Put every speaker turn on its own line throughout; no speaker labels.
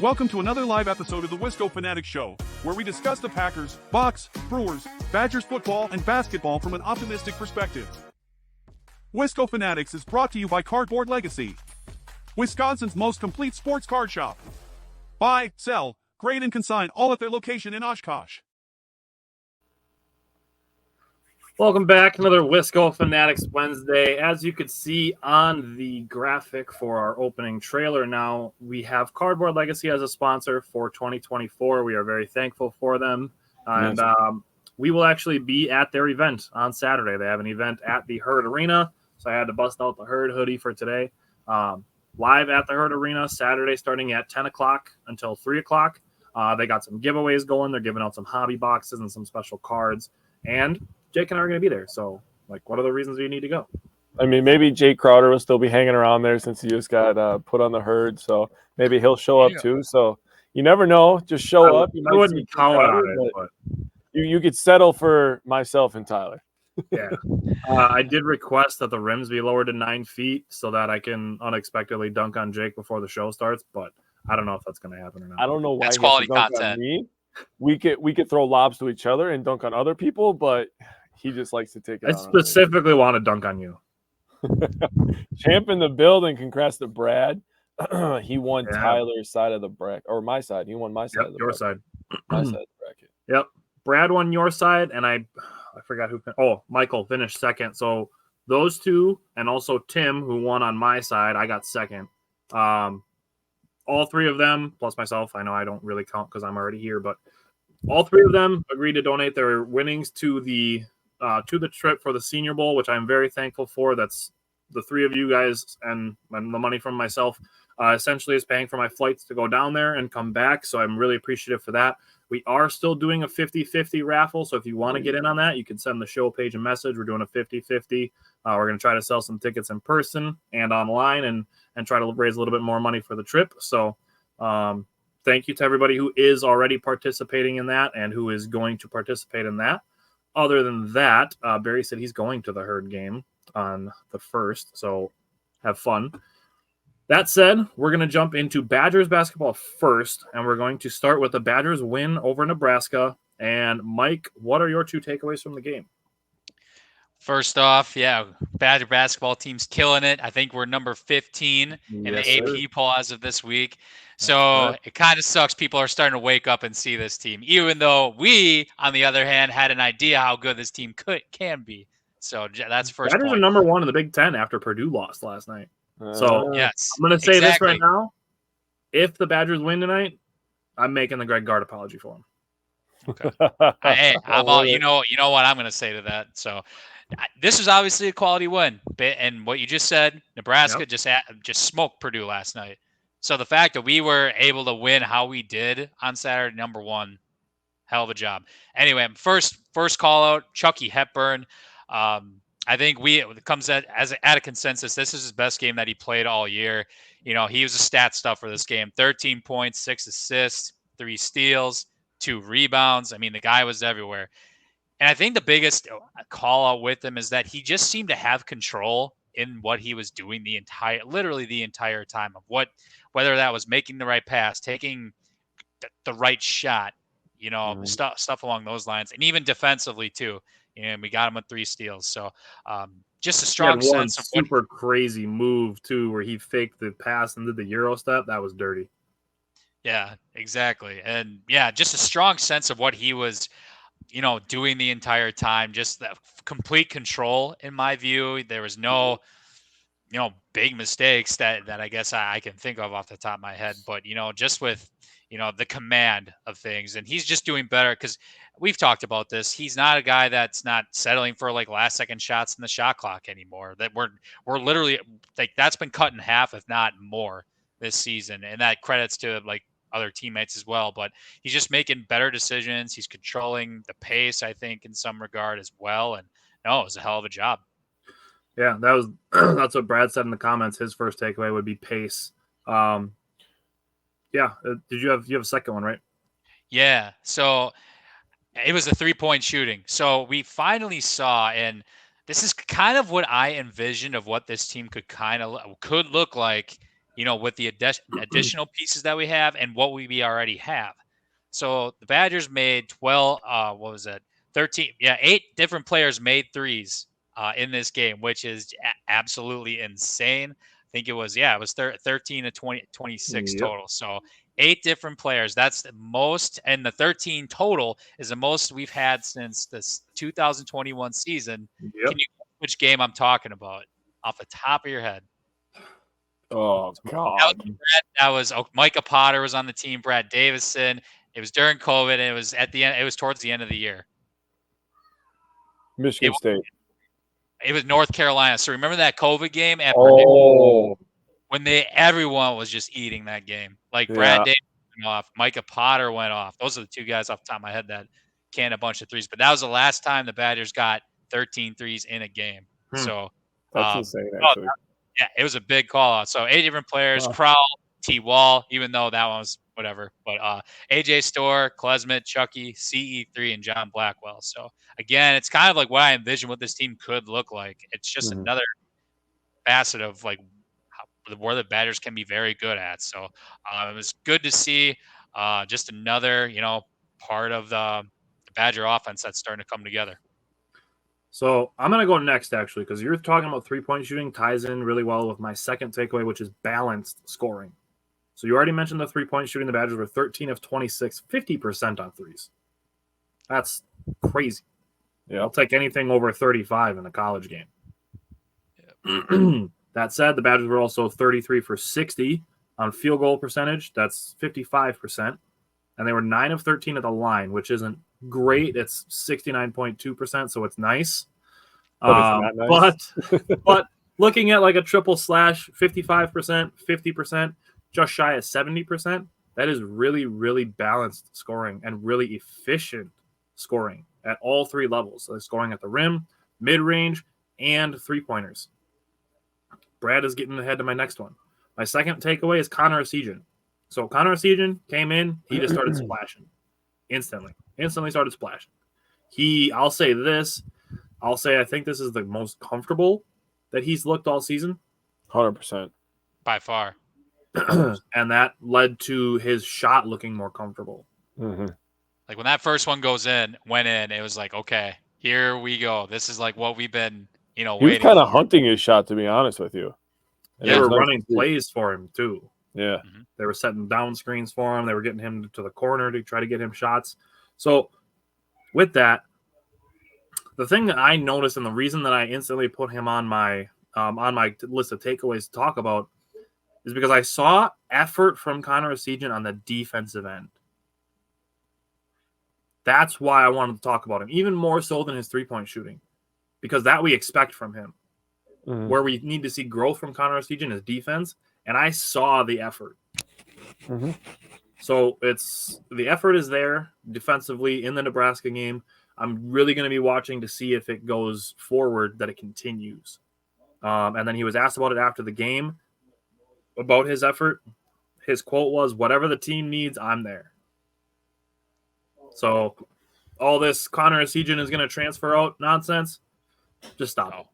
Welcome to another live episode of the Wisco Fanatics Show, where we discuss the Packers, Bucks, Brewers, Badgers football, and basketball from an optimistic perspective. Wisco Fanatics is brought to you by Cardboard Legacy, Wisconsin's most complete sports card shop. Buy, sell, grade, and consign all at their location in Oshkosh.
Welcome back. Another Wisco Fanatics Wednesday. As you could see on the graphic for our opening trailer now, we have Cardboard Legacy as a sponsor for 2024. We are very thankful for them. And we will actually be at their event on Saturday. They have an event at the Herd Arena, so I had to bust out the Herd hoodie for today. Live at the Herd Arena Saturday starting at 10 o'clock until 3 o'clock. They got some giveaways going. They're giving out some hobby boxes and some special cards. And Jake and I are going to be there. So, what are the reasons you need to go?
I mean, maybe Jake Crowder will still be hanging around there since he just got put on the Herd. So maybe he'll show up too. So you never know. Just show up.
I wouldn't count on it, but
you could settle for myself and Tyler.
Yeah. I did request that the rims be lowered to 9 feet so that I can unexpectedly dunk on Jake before the show starts. But I don't know if that's going to happen or not.
I don't know why
that's
he has
quality
to dunk
content.
on me. We could throw lobs to each other and dunk on other people, but he just likes to take it.
I specifically want to dunk on you.
Champ in the building. Congrats to Brad. He won Tyler's side of the bracket, or my side. He won my side of the bracket.
Side.
My side of the bracket.
Yep. Brad won your side, and I forgot who. Michael finished second. So those two, and also Tim, who won on my side, I got second. All three of them, plus myself. I know I don't really count because I'm already here, but all three of them agreed to donate their winnings to the trip for the Senior Bowl, which I'm very thankful for. That's the three of you guys, and the money from myself essentially is paying for my flights to go down there and come back. So I'm really appreciative for that. We are still doing a 50-50 raffle. So if you want to get in on that, you can send the show page a message. We're doing a 50-50. We're going to try to sell some tickets in person and online and try to raise a little bit more money for the trip. So thank you to everybody who is already participating in that and who is going to participate in that. Other than that, Barry said he's going to the Herd game on the 1st, so have fun. That said, we're going to jump into Badgers basketball first, and we're going to start with the Badgers win over Nebraska. And Mike, what are your two takeaways from the game?
First off, Badger basketball team's killing it. I think we're number 15 in the AP poll as of this week. So it kind of sucks. People are starting to wake up and see this team, even though we, on the other hand, had an idea how good this team can be. So that's first
Badgers
point.
are number 1 in the Big Ten after Purdue lost last night. So
yes,
I'm going to say this right now. If the Badgers win tonight, I'm making the Greg Gard apology for him.
Okay. Hey, you know what I'm going to say to that. So this is obviously a quality win. And what you just said, Nebraska just smoked Purdue last night. So the fact that we were able to win how we did on Saturday, number 1, hell of a job. Anyway, first call out, Chucky Hepburn. I think it comes at a consensus. This is his best game that he played all year. You know, he was a stat stuffer this game. 13 points, 6 assists, 3 steals, 2 rebounds. I mean, the guy was everywhere. And I think the biggest call out with him is that he just seemed to have control in what he was doing literally the entire time of whether that was making the right pass, taking the right shot, stuff along those lines, and even defensively too. And we got him with 3 steals. So just a strong sense of
super crazy move too, where he faked the pass and did the Euro step. That was dirty.
Yeah, exactly. And just a strong sense of what he was, doing the entire time. Just that complete control in my view. There was no, big mistakes that I guess I can think of off the top of my head. But, just with, the command of things. And he's just doing better because we've talked about this. He's not a guy that's not settling for last second shots in the shot clock anymore. That we're literally that's been cut in half, if not more, this season. And that credits to other teammates as well. But he's just making better decisions. He's controlling the pace, I think, in some regard as well. And no, it was a hell of a job.
Yeah, that's what Brad said in the comments. His first takeaway would be pace. Did you have a second one, right?
Yeah. So it was a 3-point shooting. So we finally saw, and this is kind of what I envisioned of what this team could look like with the additional pieces that we have and what we already have. So the Badgers made 12, 13? Yeah, 8 different players made threes in this game, which is absolutely insane. I think it was 13 to 26 total. So 8 different players. That's the most, and the 13 total is the most we've had since this 2021 season.
Yep.
Can you guess which game I'm talking about off the top of your head?
Oh, God.
That was Micah Potter was on the team. Brad Davison. It was during COVID, and it was at the end. It was towards the end of the year.
Michigan State.
It was North Carolina. So remember that COVID game at
Oh.
Purdue when everyone was just eating that game. Like Brad Davison went off, Micah Potter went off. Those are the 2 guys off the top of my head that canned a bunch of threes. But that was the last time the Badgers got 13 threes in a game. So
that's insane, actually.
Yeah, it was a big call out. So 8 different players: Crowell, T. Wall, even though that one was whatever. But AJ Storr, Klesmit, Chucky, CE3, and John Blackwell. So again, it's kind of like what I envisioned what this team could look like. It's just another facet of like where the Badgers can be very good at. So it was good to see just another, part of the Badger offense that's starting to come together.
So I'm going to go next, actually, because you're talking about three-point shooting ties in really well with my second takeaway, which is balanced scoring. So you already mentioned the three-point shooting. The Badgers were 13 of 26, 50% on threes. That's crazy. Yeah, I'll take anything over 35 in a college game. Yeah. That said, the Badgers were also 33 for 60 on field goal percentage. That's 55%. And they were 9 of 13 at the line, which isn't great. It's 69.2%, so it's nice.
But it's not nice.
but looking at like a triple slash, 55%, 50%, just shy of 70%, that is really, really balanced scoring and really efficient scoring at all 3 levels. So they're scoring at the rim, mid-range, and three-pointers. Brad is getting ahead to my next one. My second takeaway is Connor Essegian. So Connor Essegian came in, he just started splashing instantly started splashing. I'll say I think this is the most comfortable that he's looked all season.
100%.
By far.
And that led to his shot looking more comfortable.
Mm-hmm.
Like when that first one went in, it was like, okay, here we go. This is like what we've been,
he was kind of hunting his shot, to be honest with you.
And they were running plays for him too.
Yeah.
They were setting down screens for him. They were getting him to the corner to try to get him shots. So with that, the thing that I noticed and the reason that I instantly put him on my list of takeaways to talk about is because I saw effort from Connor Essegian on the defensive end. That's why I wanted to talk about him, even more so than his three-point shooting, because that we expect from him. Mm-hmm. Where we need to see growth from Connor Essegian is defense, and I saw the effort.
Mm-hmm.
So the effort is there defensively in the Nebraska game. I'm really going to be watching to see if it goes forward, that it continues. And then he was asked about it after the game, about his effort. His quote was, "Whatever the team needs, I'm there." So all this Connor Essegian is going to transfer out nonsense, just stop it.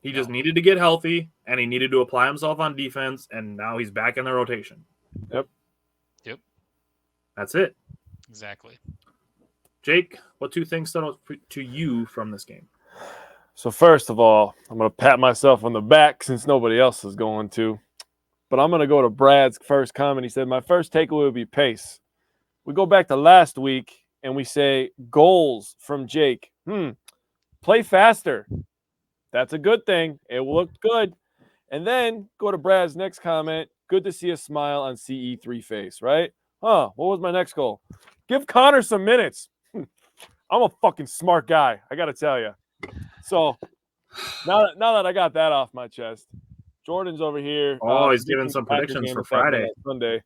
He just needed to get healthy, and he needed to apply himself on defense, and now he's back in the rotation.
Yep.
That's it.
Exactly.
Jake, what 2 things stood out to you from this game?
So first of all, I'm going to pat myself on the back since nobody else is going to. But I'm going to go to Brad's first comment. He said, my first takeaway would be pace. We go back to last week, and we say goals from Jake. Play faster. That's a good thing. It looked good. And then go to Brad's next comment. Good to see a smile on CE3 face, right? What was my next goal? Give Connor some minutes. I'm a fucking smart guy, I got to tell you. So now that I got that off my chest, Jordan's over here.
He's giving some predictions for Friday.
Sunday.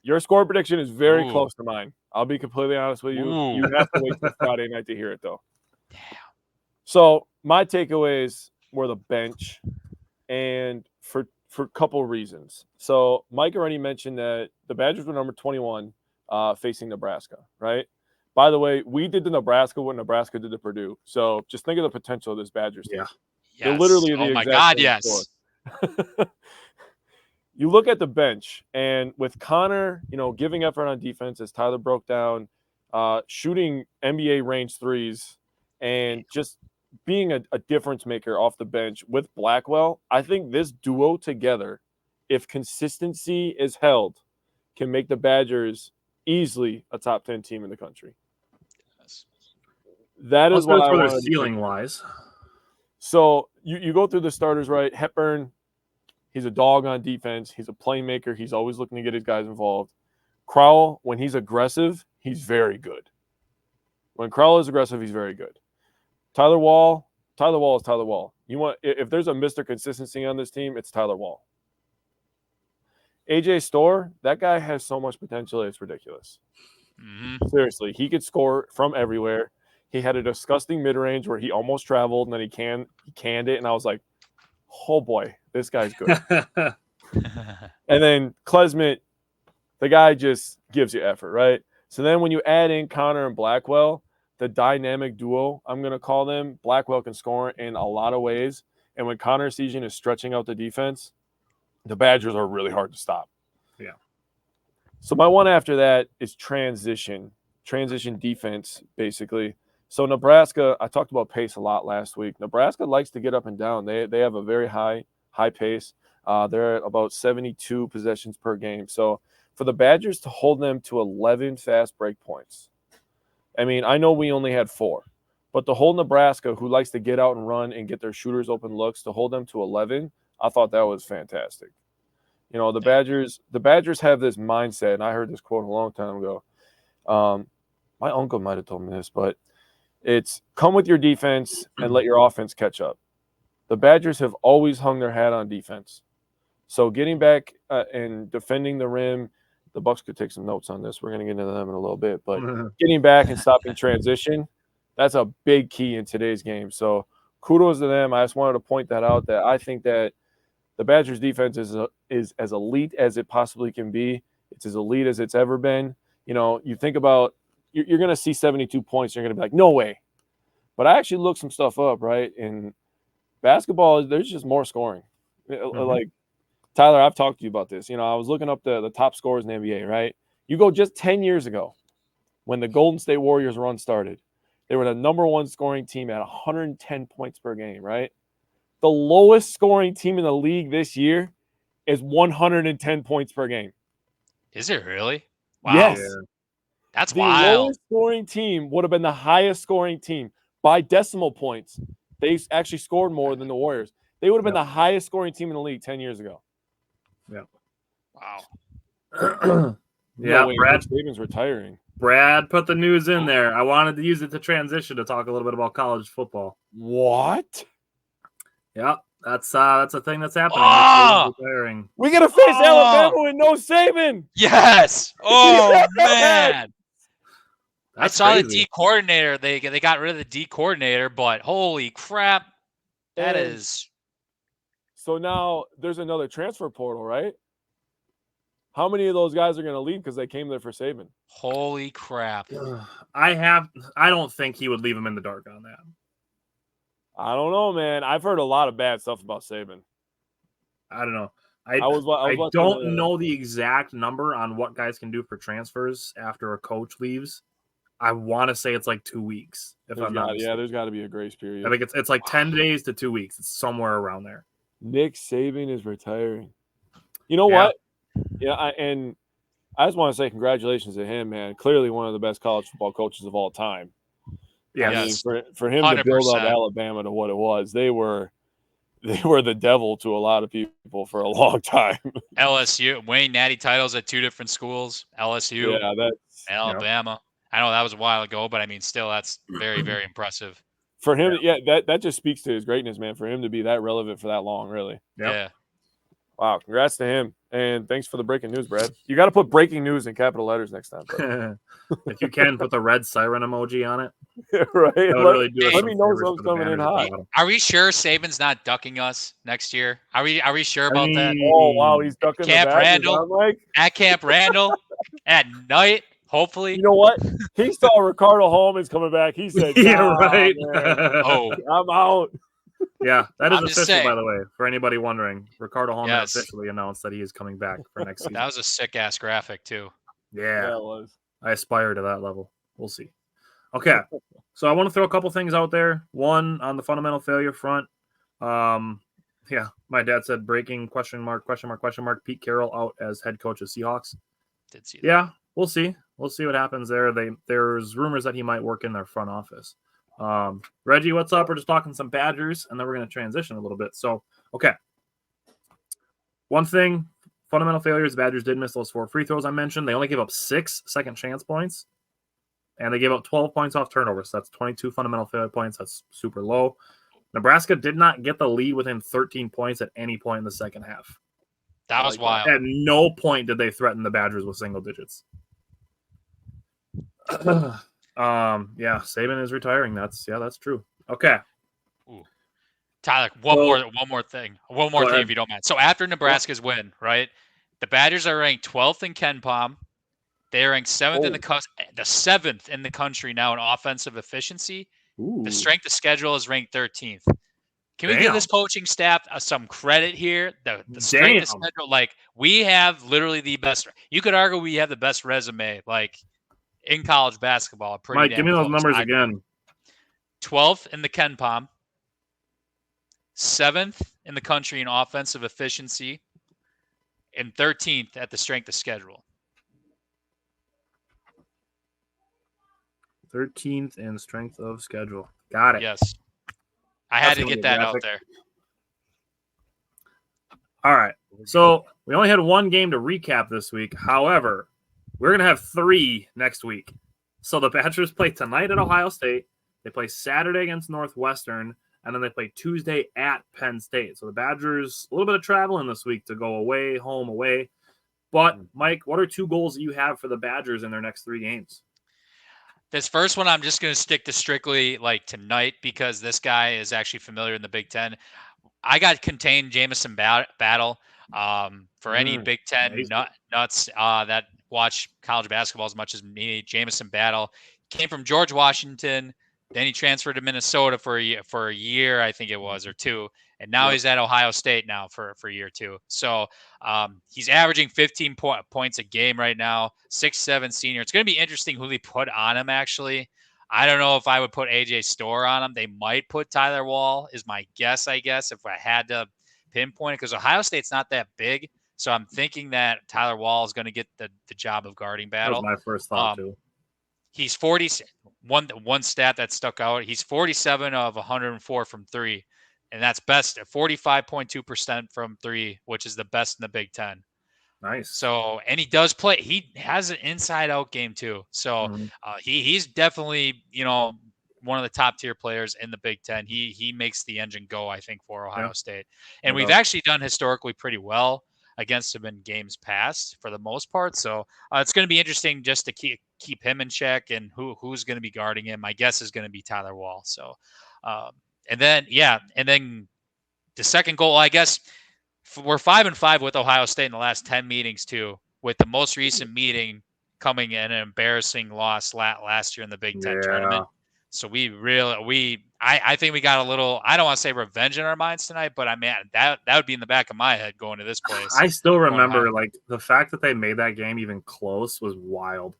Your score prediction is very close to mine. I'll be completely honest with you.
Ooh.
You have to wait till Friday night to hear it, though.
Damn.
So my takeaways were the bench, and for a couple reasons. So Mike already mentioned that the Badgers were number 21 facing Nebraska, right? By the way, we did the Nebraska what Nebraska did to Purdue. So just think of the potential of this Badgers team.
Yeah.
They're literally the
oh my
exact
God,
same
yes.
score. you look at the bench, and with Connor, giving effort on defense as Tyler broke down, shooting NBA range threes, and just being a difference maker off the bench with Blackwell, I think this duo together, if consistency is held, can make the Badgers easily a top 10 team in the country.
Yes.
That is what I
want
wanted
to ceiling wise.
So you go through the starters, right? Hepburn, he's a dog on defense. He's a playmaker. He's always looking to get his guys involved. Crowell, when he's aggressive, he's very good. When Crowell is aggressive, he's very good. Tyler Wall is Tyler Wall. If there's a Mr. Consistency on this team, it's Tyler Wall. AJ Storr, that guy has so much potential, it's ridiculous.
Mm-hmm.
Seriously, he could score from everywhere. He had a disgusting mid-range where he almost traveled, and then he canned it, and I was like, oh boy, this guy's good. And then Klesmit, the guy just gives you effort, right? So then when you add in Connor and Blackwell, the dynamic duo, I'm going to call them, Blackwell can score in a lot of ways. And when Connor Season is stretching out the defense, the Badgers are really hard to stop.
Yeah.
So my one after that is transition defense, basically. So Nebraska, I talked about pace a lot last week. Nebraska likes to get up and down. They have a very high pace. They're at about 72 possessions per game. So for the Badgers to hold them to 11 fast break points, I mean, I know we only had 4, but to hold Nebraska, who likes to get out and run and get their shooters open looks, to hold them to 11, I thought that was fantastic. The Badgers have this mindset, and I heard this quote a long time ago. My uncle might have told me this, but it's come with your defense and let your offense catch up. The Badgers have always hung their hat on defense. So getting back and defending the rim, the Bucks could take some notes on this. We're going to get into them in a little bit. But getting back and stopping transition, that's a big key in today's game. So kudos to them. I just wanted to point that out, that I think that the Badgers defense is as elite as it possibly can be. It's as elite as it's ever been. You think about, you're going to see 72 points. You're going to be like, no way. But I actually looked some stuff up, right? In basketball, there's just more scoring. Like, Tyler, I've talked to you about this. I was looking up the top scorers in the NBA, right? You go just 10 years ago when the Golden State Warriors run started. They were the number 1 scoring team at 110 points per game, right? The lowest scoring team in the league this year is 110 points per game.
Is it really? Wow.
Yes.
That's
the
wild.
The lowest scoring team would have been the highest scoring team by decimal points. They actually scored more than the Warriors. They would have been the highest scoring team in the league 10 years ago.
Yeah.
Wow.
Yeah,
Brad Saban's retiring.
Brad put the news in there. I wanted to use it to transition to talk a little bit about college football.
What?
Yeah, that's a thing that's happening.
Oh!
Retiring.
We gotta face Alabama with no Saban.
Yes. Oh man. I saw
crazy.
the D coordinator. They got rid of the D coordinator, but holy crap, that is.
So now there's another transfer portal, right? How many of those guys are going to leave because they came there for Saban?
Holy crap.
I don't think he would leave him in the dark on that.
I don't know, man. I've heard a lot of bad stuff about Saban.
I don't know. I don't know the exact number on what guys can do for transfers after a coach leaves. I want to say it's like 2 weeks. If I'm not mistaken.
There's got to be a grace period.
I think it's like 10 days to 2 weeks. It's somewhere around there.
Nick Saban is retiring. You know what? Yeah, and I just want to say congratulations to him, man. Clearly one of the best college football coaches of all time.
Yeah,
I mean, for him 100%. To build up Alabama to what it was, they were the devil to a lot of people for a long time.
LSU, winning natty titles at 2 different schools. LSU, Alabama. I know that was a while ago, but I mean, still, that's very, very impressive.
For him, that just speaks to his greatness, man. For him to be that relevant for that long, really.
Yeah.
Wow, congrats to him. And thanks for the breaking news, Brad. You got to put breaking news in capital letters next time.
If you can, put the red siren emoji on it.
Right.
Let
me know something's coming in hot.
Are we sure Saban's not ducking us next year? Are we sure about that?
Oh, wow. He's ducking
Camp Randall. At Camp Randall at night, hopefully.
You know what? He saw Ricardo Holman's coming back. He said,
yeah, right.
I'm out.
Yeah, that is
I'm just
official,
saying.
by the way, for anybody wondering. Ricardo Holman
Yes.
officially announced that he is coming back for next season.
That was a sick ass graphic too.
Yeah,
it was.
I aspire to that level. We'll see. Okay, so I want to throw a couple things out there. One, on the fundamental failure front. Yeah, my dad said breaking ? Pete Carroll out as head coach of Seahawks.
Did see that.
Yeah, we'll see. We'll see what happens there. There's rumors that he might work in their front office. Reggie, what's up? We're just talking some Badgers, and then we're going to transition a little bit. So, okay. One thing, fundamental failures, the Badgers did miss those 4 free throws I mentioned. They only gave up 6 second chance points, and they gave up 12 points off turnovers. So that's 22 fundamental failure points. That's super low. Nebraska did not get the lead within 13 points at any point in the second half.
That was wild.
At no point did they threaten the Badgers with single digits. Yeah, Saban is retiring. That's true. Okay.
Ooh. Tyler, one more thing if you don't mind. So after Nebraska's win, right? The Badgers are ranked 12th in KenPom. They are ranked 7th in the 7th in the country now in offensive efficiency.
Ooh.
The strength of schedule is ranked 13th. Can we give this coaching staff some credit here? The strength of schedule, like we have literally the best. You could argue we have the best resume, like in college basketball.
Mike, give me those numbers again.
12th in the KenPom, 7th in the country in offensive efficiency, and 13th at the strength of schedule.
13th in strength of schedule. Got it.
Yes. I had to get that out there.
All right. So we only had one game to recap this week. However, we're going to have 3 next week. So the Badgers play tonight at Ohio State. They play Saturday against Northwestern. And then they play Tuesday at Penn State. So the Badgers, a little bit of traveling this week to go away, home, away. But, Mike, what are 2 goals that you have for the Badgers in their next 3 games?
This first one, I'm just going to stick to strictly like tonight because this guy is actually familiar in the Big Ten. I got contained Jamison Battle for any Big Ten nuts that watch college basketball as much as me. Jamison Battle came from George Washington. Then he transferred to Minnesota for a year, I think it was, or 2. And now he's at Ohio State now for year 2. So he's averaging 15 points a game right now, 6'7" senior. It's going to be interesting who they put on him, actually. I don't know if I would put A.J. Storr on him. They might put Tyler Wall, is my guess, I guess, if I had to pinpoint it, because Ohio State's not that big. So I'm thinking that Tyler Wall is going to get the job of guarding Battle.
That was my first thought, too.
He's one stat that stuck out. He's 47 of 104 from 3, and that's best at 45.2% from 3, which is the best in the Big Ten.
Nice.
So, and he does play. He has an inside-out game too. So he's definitely one of the top tier players in the Big Ten. He makes the engine go, I think, for Ohio State, and we've actually done historically pretty well against him in games past for the most part. So it's going to be interesting just to keep him in check, and who's going to be guarding him. My guess is going to be Tyler Wall. So, and then the second goal, I guess we're 5-5 with Ohio State in the last 10 meetings too, with the most recent meeting coming in an embarrassing loss last year in the Big Ten tournament. So I think we got a little, I don't want to say revenge in our minds tonight, but I mean, that would be in the back of my head going to this place.
I still remember like the fact that they made that game even close was wild.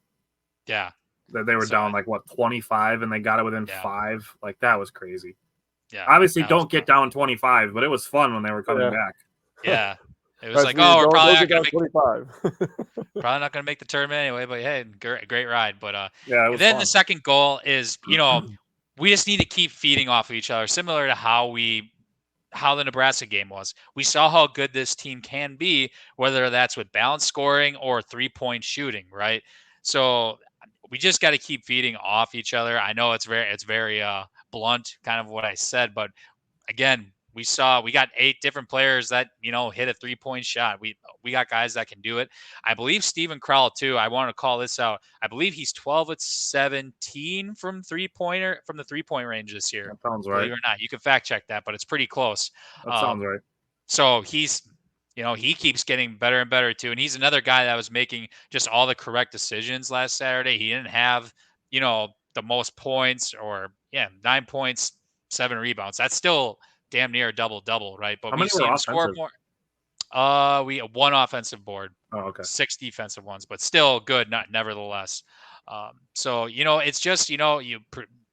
Yeah.
That they were down 25 and they got it within 5. Like that was crazy.
Yeah.
Obviously don't get down 25, but it was fun when they were coming back.
Yeah. It was we're probably not going to make
probably
not going to make the tournament anyway, but hey, great ride. But
and
then
fun.
The second goal is, we just need to keep feeding off of each other, similar to how the Nebraska game was. We saw how good this team can be, whether that's with balanced scoring or 3-point shooting, right? So we just got to keep feeding off each other. I know it's very blunt, kind of what I said, but again, we got 8 different players that, hit a 3-point shot. We got guys that can do it. I believe Steven Krall too. I want to call this out. I believe he's 12 at 17 from the 3-point range this year.
That sounds right.
Believe it or not, you can fact check that, but it's pretty close.
That sounds right.
So he's, he keeps getting better and better too. And he's another guy that was making just all the correct decisions last Saturday. He didn't have, the most points 9 points, 7 rebounds. That's still damn near a double-double, right? But
How
we've
many were
seen him score
offensive?
more. We have 1 offensive board,
Oh, okay.
6 defensive ones, but still good, nevertheless. So, it's just,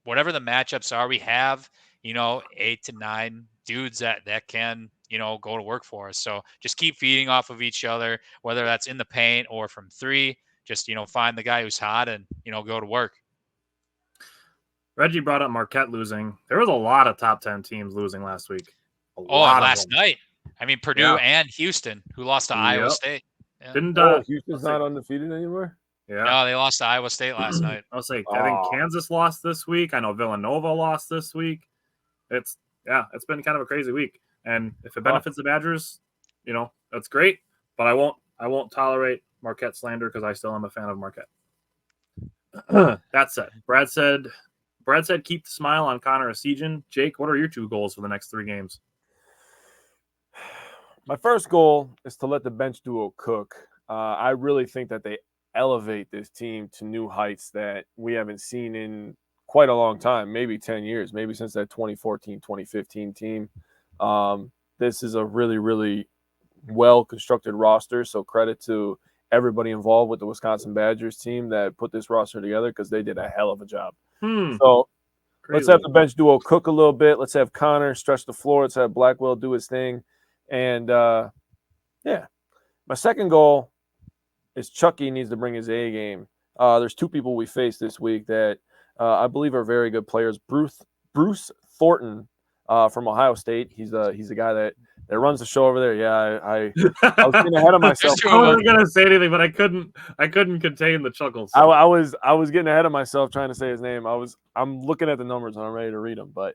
whatever the matchups are, we have, 8 to 9 dudes that can, go to work for us. So just keep feeding off of each other, whether that's in the paint or from 3. Just, find the guy who's hot and, go to work.
Reggie brought up Marquette losing. There was a lot of top 10 teams losing last week.
Last night. I mean, Purdue
Yeah.
and Houston, who lost to Iowa State. Yeah.
Didn't
Houston's not undefeated anymore?
Yeah.
No, they lost to Iowa State last night.
I was like, I think Kansas lost this week. I know Villanova lost this week. It's been kind of a crazy week. And if it benefits the Badgers, that's great. But I won't tolerate Marquette slander because I still am a fan of Marquette. That said, Brad said keep the smile on Connor Essegian. Jake, what are your 2 goals for the next 3 games?
My first goal is to let the bench duo cook. I really think that they elevate this team to new heights that we haven't seen in quite a long time, maybe 10 years, maybe since that 2014, 2015 team. This is a really, really well-constructed roster, so credit to everybody involved with the Wisconsin Badgers team that put this roster together because they did a hell of a job. So let's have the bench duo cook a little bit. Let's have Connor stretch the floor. Let's have Blackwell do his thing. And, my second goal is Chucky needs to bring his A game. There's 2 people we faced this week that I believe are very good players. Bruce Thornton from Ohio State. He's a guy that runs the show over there. Yeah, I was getting ahead of myself.
I wasn't gonna say anything, but I couldn't contain the chuckles. So.
I was getting ahead of myself trying to say his name. I'm looking at the numbers and I'm ready to read them. But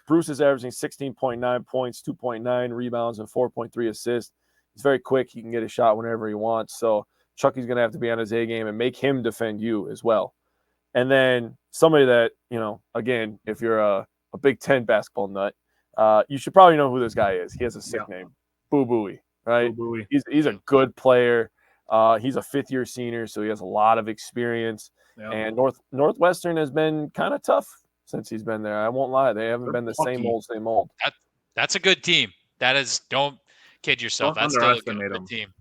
Bruce is averaging 16.9 points, 2.9 rebounds, and 4.3 assists. He's very quick. He can get a shot whenever he wants. So Chucky's going to have to be on his A game and make him defend you as well. And then somebody that, again, if you're a Big Ten basketball nut, you should probably know who this guy is. He has a sick name, Boo Buie, right?
Boo Buie.
He's a good player. He's a 5th-year senior, so he has a lot of experience. Yep. And Northwestern has been kind of tough since he's been there. I won't lie. They haven't been the same old.
That's a good team. That is, don't kid yourself. That's still a good team.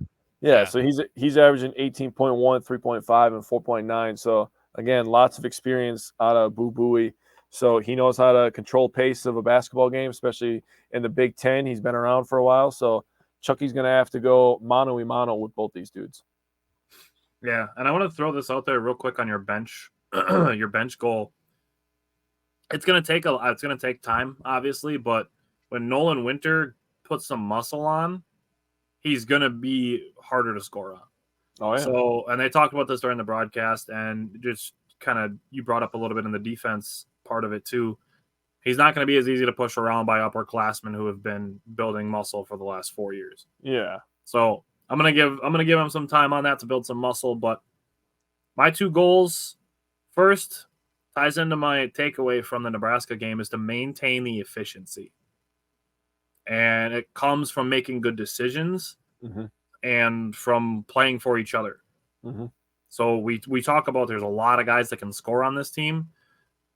Yeah, so he's averaging 18.1, 3.5, and 4.9. So, again, lots of experience out of Boo Buie. So he knows how to control pace of a basketball game, especially in the Big Ten. He's been around for a while. So Chucky's going to have to go mano-a-mano with both these dudes.
Yeah, and I want to throw this out there real quick on your bench, your bench goal. It's going to take time, obviously, but when Nolan Winter puts some muscle on, he's going to be harder to score on.
Oh, yeah.
So, and they talked about this during the broadcast, and just kind of you brought up a little bit in the defense part of it too. He's not going to be as easy to push around by upperclassmen who have been building muscle for the last 4 years.
Yeah.
So I'm gonna give him some time on that to build some muscle. But my 2 goals, first, ties into my takeaway from the Nebraska game, is to maintain the efficiency. And it comes from making good decisions and from playing for each other.
Mm-hmm.
So we talk about there's a lot of guys that can score on this team,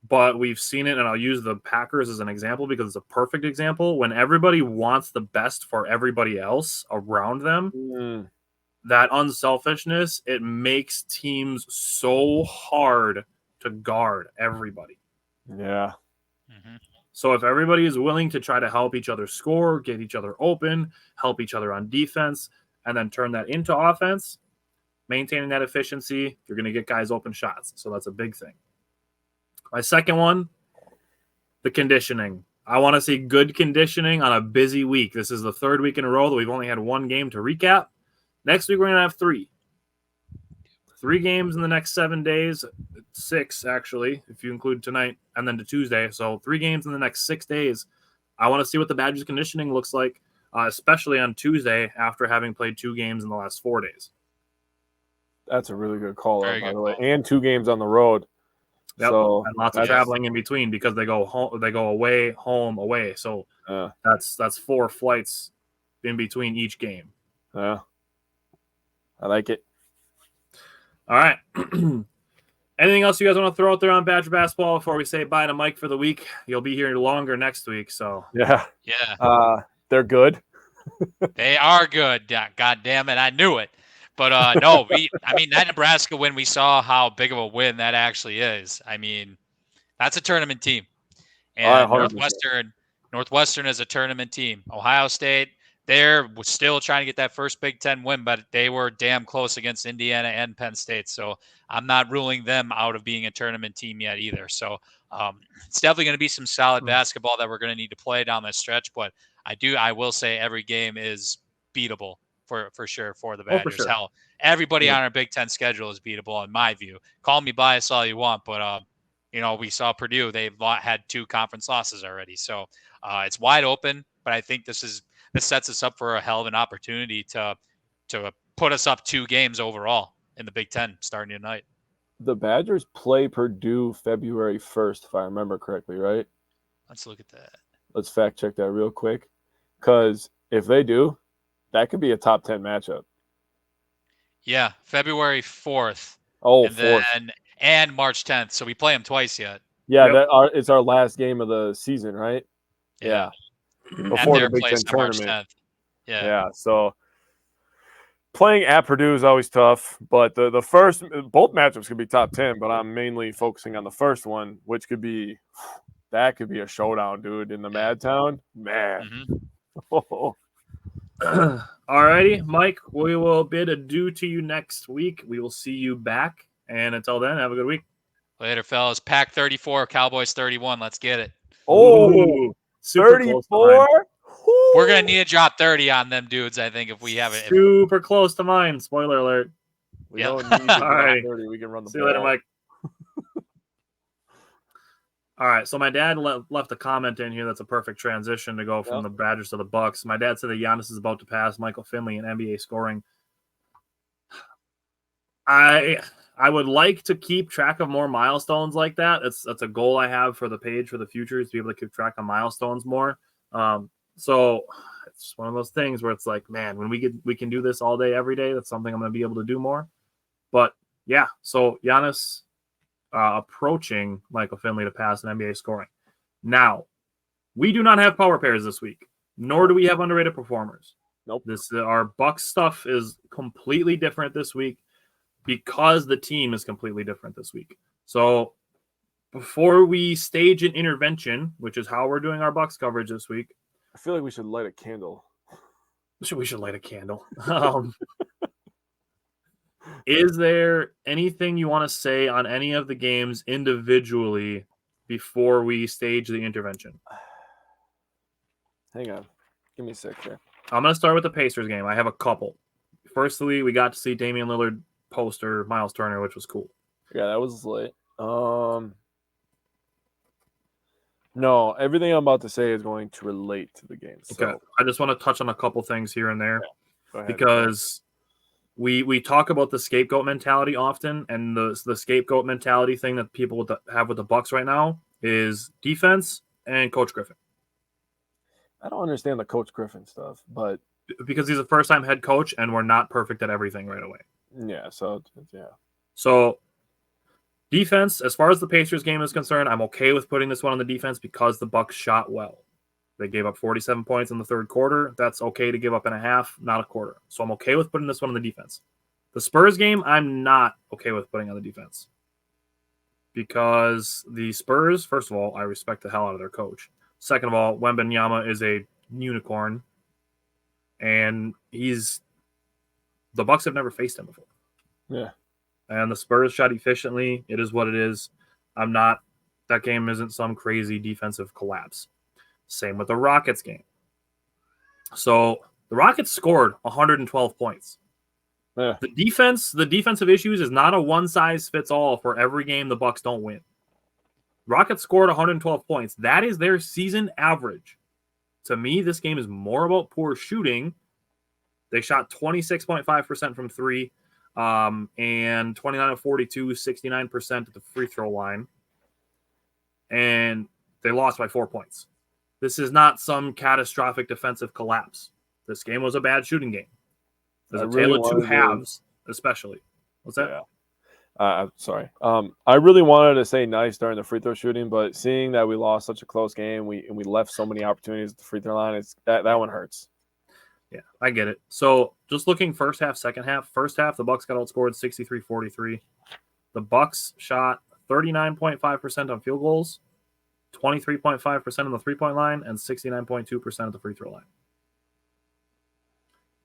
but we've seen it, and I'll use the Packers as an example because it's a perfect example. When everybody wants the best for everybody else around them, that unselfishness, it makes teams so hard to guard everybody.
Yeah.
Mm-hmm.
So if everybody is willing to try to help each other score, get each other open, help each other on defense, and then turn that into offense, maintaining that efficiency, you're going to get guys open shots. So that's a big thing. My second one, the conditioning. I want to see good conditioning on a busy week. This is the 3rd week in a row that we've only had 1 game to recap. Next week, we're going to have 3. 3 games in the next 7 days. 6, actually, if you include tonight and then to Tuesday. So 3 games in the next 6 days. I want to see what the Badgers conditioning looks like, especially on Tuesday after having played 2 games in the last 4 days.
That's a really good call, by the way.
Call.
And 2 games on the road.
Yep.
So
and lots of traveling in between because they go home, they go away, home, away. So that's 4 flights in between each game.
Yeah, I like it.
All right. Anything else you guys want to throw out there on Badger basketball before we say bye to Mike for the week? You'll be here longer next week, so
Yeah.
Yeah.
They're good.
They are good. God damn it. I knew it. But no, that Nebraska win, we saw how big of a win that actually is. I mean, that's a tournament team. And
100%.
Northwestern is a tournament team. Ohio State, they're still trying to get that first Big Ten win, but they were damn close against Indiana and Penn State. So I'm not ruling them out of being a tournament team yet either. So it's definitely going to be some solid basketball that we're going to need to play down the stretch. But I will say every game is beatable for sure for the Badgers.
sure.
Hell, everybody on our Big Ten schedule is beatable in my view. Call me biased all you want, but we saw Purdue. They've had 2 conference losses already. So it's wide open, but I think this sets us up for a hell of an opportunity to put us up 2 games overall in the Big Ten starting tonight.
The Badgers play Purdue February 1st, if I remember correctly, right?
Let's look at that.
Let's fact check that real quick. Because if they do, that could be a top 10 matchup.
Yeah, February 4th.
Oh,
and
4th.
And March 10th. So we play them twice yet.
Yeah, it's our last game of the season, right? Yeah. Before the Big Ten tournament.
March 10th.
Yeah. So playing at Purdue is always tough, but the first, both matchups could be top 10, but I'm mainly focusing on the first one, which could be a showdown, dude, in the Madtown. Man.
Mm-hmm. All righty, Mike, we will bid adieu to you next week. We will see you back. And until then, have a good week.
Later, fellas. Pack 34, Cowboys 31. Let's get it.
Oh, 34?
We're going to need to drop 30 on them dudes, I think, if we have it.
Super close to mine. Spoiler alert.
We don't need to drop 30. We can run the ball.
See you later, Mike. All right, so my dad left a comment in here that's a perfect transition to go from the Badgers to the Bucks. My dad said that Giannis is about to pass Michael Finley in NBA scoring. I would like to keep track of more milestones like that. That's a goal I have for the page for the future, is to be able to keep track of milestones more. So it's one of those things where it's like, man, when we can do this all day, every day, that's something I'm going to be able to do more. But yeah, so Giannis approaching Michael Finley to pass in NBA scoring. Now, we do not have power pairs this week, nor do we have underrated performers.
Nope.
Our Bucks stuff is completely different this week because the team is completely different this week. So before we stage an intervention, which is how we're doing our Bucks coverage this week,
I feel like we should light a candle.
We should light a candle. Is there anything you want to say on any of the games individually before we stage the intervention?
Hang on. Give me a sec here.
I'm going to start with the Pacers game. I have a couple. Firstly, we got to see Damian Lillard poster Miles Turner, which was cool.
Yeah, that was lit. No, everything I'm about to say is going to relate to the game. So.
Okay. I just want to touch on a couple things here and there
because
we talk about the scapegoat mentality often, and the scapegoat mentality thing that people have with the Bucks right now is defense and Coach Griffin.
I don't understand the Coach Griffin stuff, but
because he's a first-time head coach, and we're not perfect at everything right away.
Yeah, so
defense, as far as the Pacers game is concerned, I'm okay with putting this one on the defense because the Bucks shot well. They gave up 47 points in the third quarter. That's okay to give up in a half, not a quarter. So I'm okay with putting this one on the defense. The Spurs game, I'm not okay with putting on the defense. Because the Spurs, first of all, I respect the hell out of their coach. Second of all, Wembanyama is a unicorn. And the Bucks have never faced him before.
Yeah.
And the Spurs shot efficiently. It is what it is. That game isn't some crazy defensive collapse. Same with the Rockets game. So the Rockets scored 112 points.
Yeah.
The defensive issues is not a one-size-fits-all for every game the Bucks don't win. Rockets scored 112 points. That is their season average. To me, this game is more about poor shooting. They shot 26.5% from three, and 29 of 42, 69% at the free throw line. And they lost by 4 points. This is not some catastrophic defensive collapse. This game was a bad shooting game. There's a tale of two halves, especially. What's that?
Yeah. Sorry. I really wanted to say nice during the free throw shooting, but seeing that we lost such a close game, we left so many opportunities at the free throw line, it's that one hurts.
Yeah, I get it. So just looking first half, second half. First half, the Bucks got outscored 63-43. The Bucks shot 39.5% on field goals, 23.5% on the three-point line, and 69.2% at the free throw line.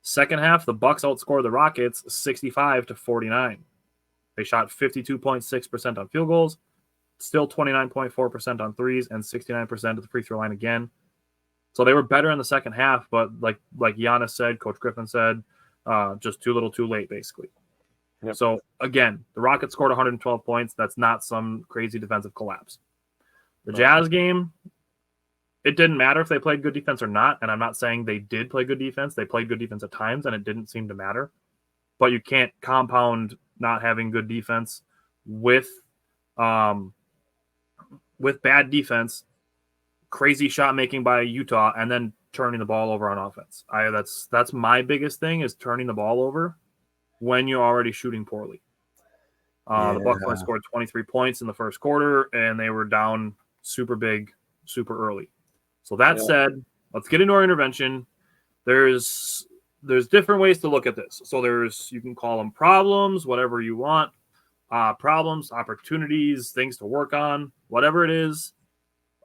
Second half, the Bucks outscored the Rockets 65-49. They shot 52.6% on field goals, still 29.4% on threes, and 69% at the free throw line again. So they were better in the second half, but like Giannis said, Coach Griffin said, just too little too late, basically.
Yep.
So, again, the Rockets scored 112 points. That's not some crazy defensive collapse. The Jazz game, it didn't matter if they played good defense or not, and I'm not saying they did play good defense. They played good defense at times, and it didn't seem to matter. But you can't compound not having good defense with bad defense, crazy shot making by Utah, and then turning the ball over on offense. That's my biggest thing is turning the ball over when you're already shooting poorly. The Bucks only scored 23 points in the first quarter, and they were down super big, super early. So that said, let's get into our intervention. There's different ways to look at this. So you can call them problems, whatever you want. Problems, opportunities, things to work on, whatever it is.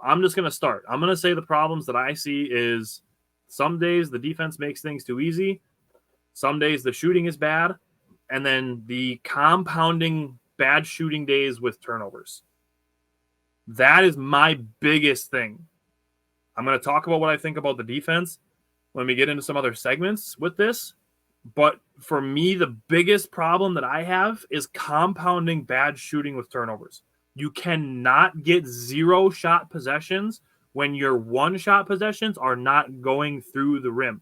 I'm just going to start. I'm going to say the problems that I see is some days the defense makes things too easy. Some days the shooting is bad. And then the compounding bad shooting days with turnovers. That is my biggest thing. I'm going to talk about what I think about the defense when we get into some other segments with this. But for me, the biggest problem that I have is compounding bad shooting with turnovers. You cannot get 0-shot possessions when your 1-shot possessions are not going through the rim.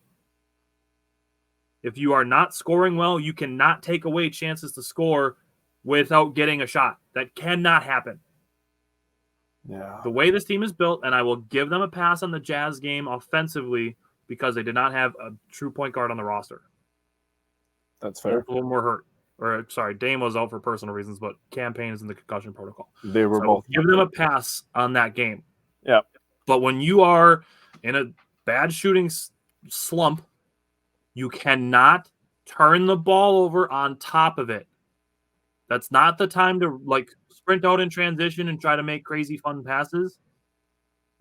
If you are not scoring well, you cannot take away chances to score without getting a shot. That cannot happen.
Yeah.
The way this team is built, and I will give them a pass on the Jazz game offensively because they did not have a true point guard on the roster.
That's fair.
Both of them were hurt. Dame was out for personal reasons, but Campaign is in the concussion protocol.
They were both.
Give them a pass on that game.
Yeah.
But when you are in a bad shooting slump, you cannot turn the ball over on top of it. That's not the time to sprint out in transition and try to make crazy fun passes.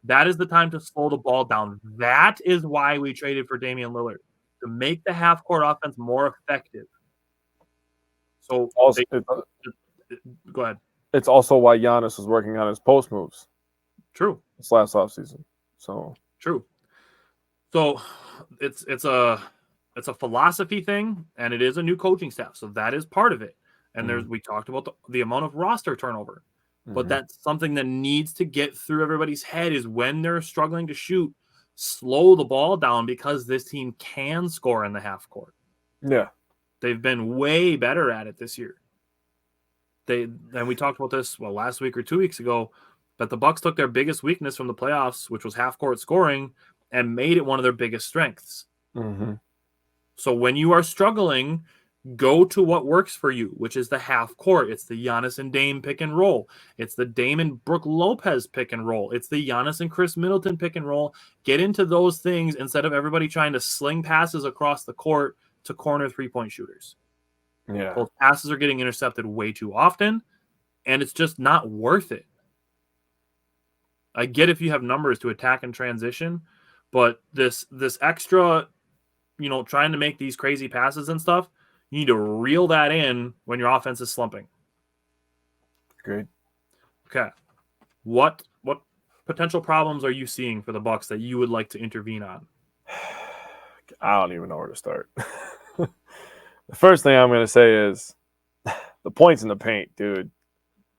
That is the time to slow the ball down. That is why we traded for Damian Lillard, to make the half-court offense more effective. So go ahead.
It's also why Giannis was working on his post moves.
True.
This last offseason. So
true. So it's a philosophy thing, and it is a new coaching staff. So that is part of it. And we talked about the amount of roster turnover. But that's something that needs to get through everybody's head is when they're struggling to shoot, slow the ball down because this team can score in the half court.
Yeah.
They've been way better at it this year. And we talked about this last week or 2 weeks ago, that the Bucks took their biggest weakness from the playoffs, which was half court scoring, and made it one of their biggest strengths. So when you are struggling, go to what works for you, which is the half court. It's the Giannis and Dame pick and roll. It's the Dame and Brook Lopez pick and roll. It's the Giannis and Chris Middleton pick and roll. Get into those things instead of everybody trying to sling passes across the court to corner three-point shooters.
Yeah.
Those passes are getting intercepted way too often, and it's just not worth it. I get if you have numbers to attack and transition, but this extra, trying to make these crazy passes and stuff, you need to reel that in when your offense is slumping.
Great.
Okay. What potential problems are you seeing for the Bucks that you would like to intervene on?
I don't even know where to start. The first thing I'm going to say is the points in the paint, dude.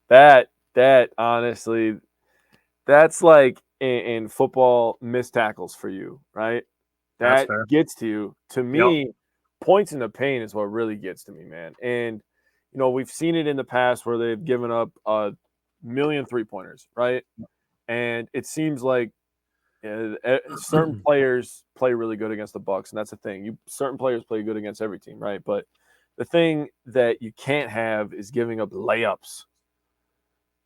That honestly, that's like in football missed tackles for you, right? That gets to you. To me, points in the paint is what really gets to me, man. And, we've seen it in the past where they've given up a million three-pointers, right? And it seems like certain players play really good against the Bucks, and that's the thing. Certain players play good against every team, right? But the thing that you can't have is giving up layups.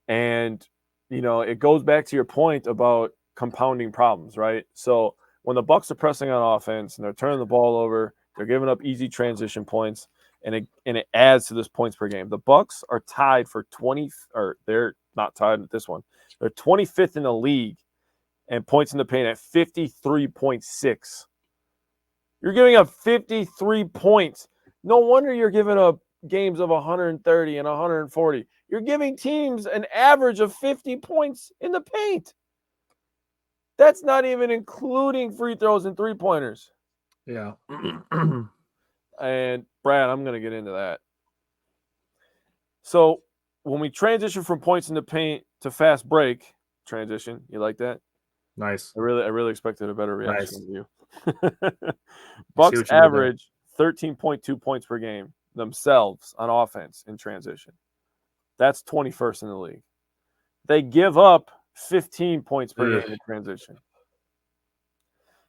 And, it goes back to your point about compounding problems, right? So when the Bucks are pressing on offense and they're turning the ball over, they're giving up easy transition points, and it adds to this points per game. The Bucks are tied for 20, or they're not tied with this one. They're 25th in the league and points in the paint at 53.6. You're giving up 53 points. No wonder you're giving up games of 130 and 140. You're giving teams an average of 50 points in the paint. That's not even including free throws and three-pointers.
Yeah.
And, Brad, I'm going to get into that. So when we transition from points in the paint to fast break transition, you like that?
Nice.
I really expected a better reaction from you.
Bucks
average 13.2 points per game themselves on offense in transition. That's 21st in the league. They give up 15 points per game in transition.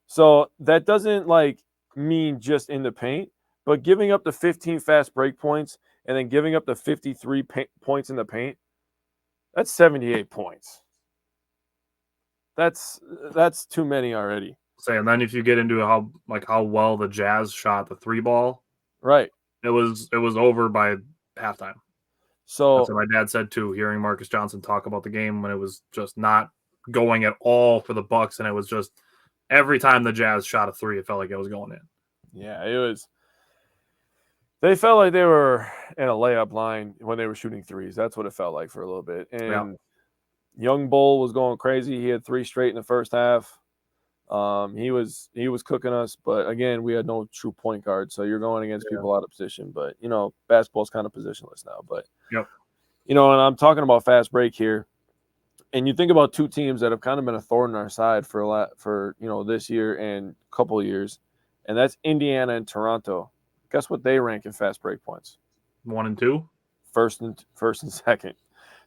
So that doesn't mean just in the paint, but giving up the 15 fast break points and then giving up the 53 points in the paint, that's 78 points. That's too many already.
And then if you get into how well the Jazz shot the three ball,
right?
It was over by halftime.
So
that's what my dad said too. Hearing Marcus Johnson talk about the game when it was just not going at all for the Bucks, and it was just every time the Jazz shot a three, it felt like it was going in.
Yeah, it was. They felt like they were in a layup line when they were shooting threes. That's what it felt like for a little bit. And Young Bull was going crazy. He had 3 straight in the first half. He was cooking us, but again, we had no true point guard. So you're going against people out of position. But basketball's kind of positionless now. But and I'm talking about fast break here. And you think about two teams that have kind of been a thorn in our side for this year and a couple of years, and that's Indiana and Toronto. Guess what they rank in fast break points?
1 and 2,
first and second.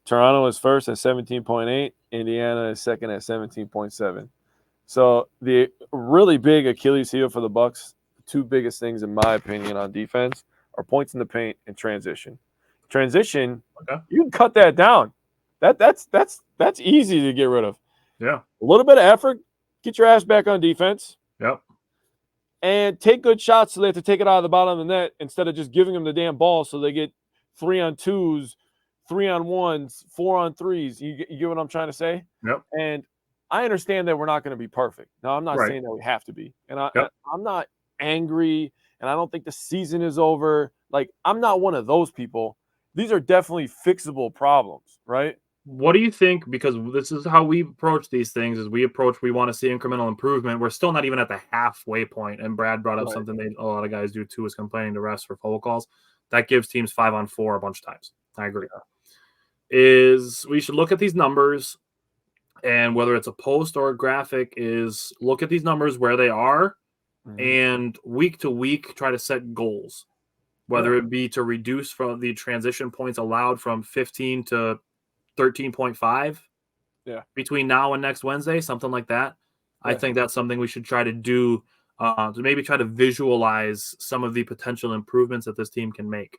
Toronto is first at 17.8. Indiana is second at 17.7. So the really big Achilles heel for the Bucks, the two biggest things in my opinion on defense, are points in the paint and transition. Transition, you can cut that down. That's easy to get rid of.
Yeah.
A little bit of effort, get your ass back on defense.
Yep.
And take good shots so they have to take it out of the bottom of the net instead of just giving them the damn ball so they get 3-on-2s, 3-on-1s, 4-on-3s. You get what I'm trying to say?
Yep.
And I understand that we're not going to be perfect. Now, I'm not saying that we have to be. And I'm not angry, and I don't think the season is over. I'm not one of those people. These are definitely fixable problems, right?
What do you think? Because this is how we approach these things. We want to see incremental improvement. We're still not even at the halfway point. And Brad brought up something that a lot of guys do too, is complaining to refs for foul calls. That gives teams 5-on-4 a bunch of times. I agree. We should look at these numbers, and whether it's a post or a graphic, is look at these numbers where they are, and week to week try to set goals, whether it be to reduce from the transition points allowed from 15 to 13.5 between now and next Wednesday, something like that. I think that's something we should try to do, to maybe try to visualize some of the potential improvements that this team can make.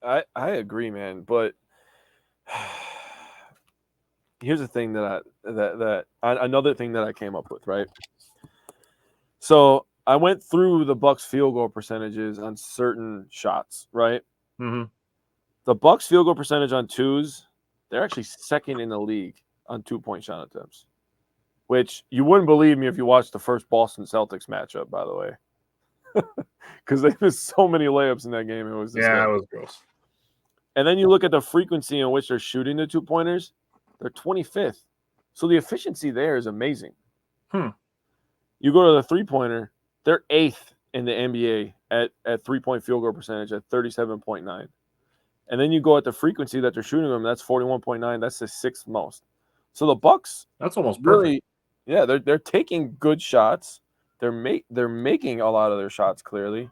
I agree, man. But here's the thing another thing that I came up with, right? So I went through the Bucks field goal percentages on certain shots, right?
Mm-hmm.
The Bucks field goal percentage on twos, they're actually second in the league on 2-point shot attempts, which you wouldn't believe me if you watched the first Boston Celtics matchup, by the way, because they missed so many layups in that game. It was
it was gross.
And then you look at the frequency in which they're shooting the 2-pointers, they're 25th. So the efficiency there is amazing. You go to the 3-pointer, they're 8th in the NBA at 3-point field goal percentage at 37.9. And then you go at the frequency that they're shooting them, that's 41.9. That's the 6th most. So the Bucks,
that's almost perfect.
Really, they're taking good shots. They're making a lot of their shots clearly.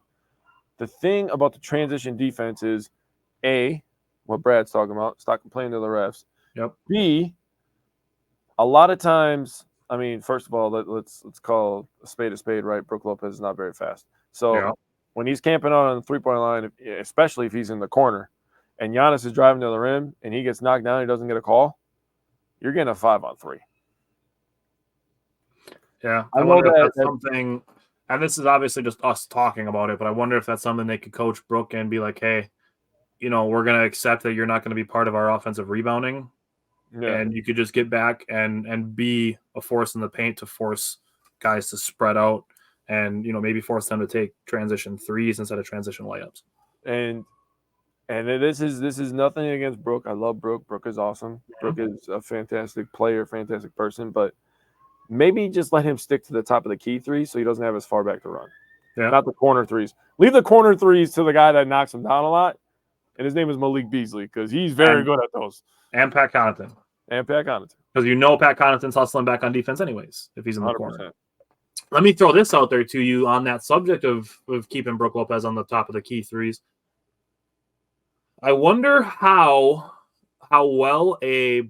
The thing about the transition defense is, A, what Brad's talking about, stop complaining to the refs.
Yep.
B, a lot of times, first of all, let's call a spade, right? Brook Lopez is not very fast. So when he's camping out on the 3-point line, especially if he's in the corner, and Giannis is driving to the rim and he gets knocked down, he doesn't get a call, you're getting a 5-on-3.
Yeah, I wonder if that's something, and this is obviously just us talking about it, but I wonder if that's something they could coach Brooke and be like, hey, we're going to accept that you're not going to be part of our offensive rebounding, and you could just get back and be a force in the paint to force guys to spread out and, maybe force them to take transition threes instead of transition layups.
And this is nothing against Brooke. I love Brooke. Brooke is awesome. Brooke is a fantastic player, fantastic person, but maybe just let him stick to the top of the key three so he doesn't have as far back to run. Yeah. Not the corner threes. Leave the corner threes to the guy that knocks him down a lot, and his name is Malik Beasley because he's very good at those.
And Pat Connaughton. Because Pat Connaughton's hustling back on defense anyways if he's in the 100%. Corner. Let me throw this out there to you on that subject of keeping Brooke Lopez on the top of the key threes. I wonder how well a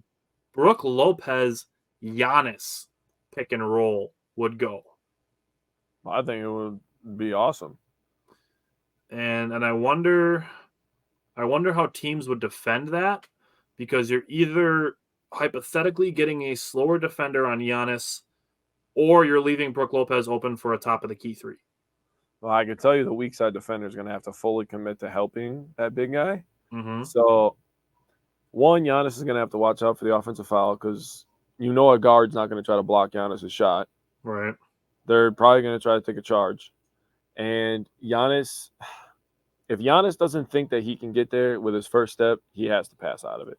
Brooke Lopez Giannis pick and roll would go.
I think it would be awesome.
And I wonder how teams would defend that, because you're either hypothetically getting a slower defender on Giannis or you're leaving Brooke Lopez open for a top of the key three.
Well, I can tell you the weak side defender is going to have to fully commit to helping that big guy.
Mm-hmm.
So, one, Giannis is going to have to watch out for the offensive foul because a guard's not going to try to block Giannis' shot.
Right.
They're probably going to try to take a charge. And Giannis, if Giannis doesn't think that he can get there with his first step, he has to pass out of it.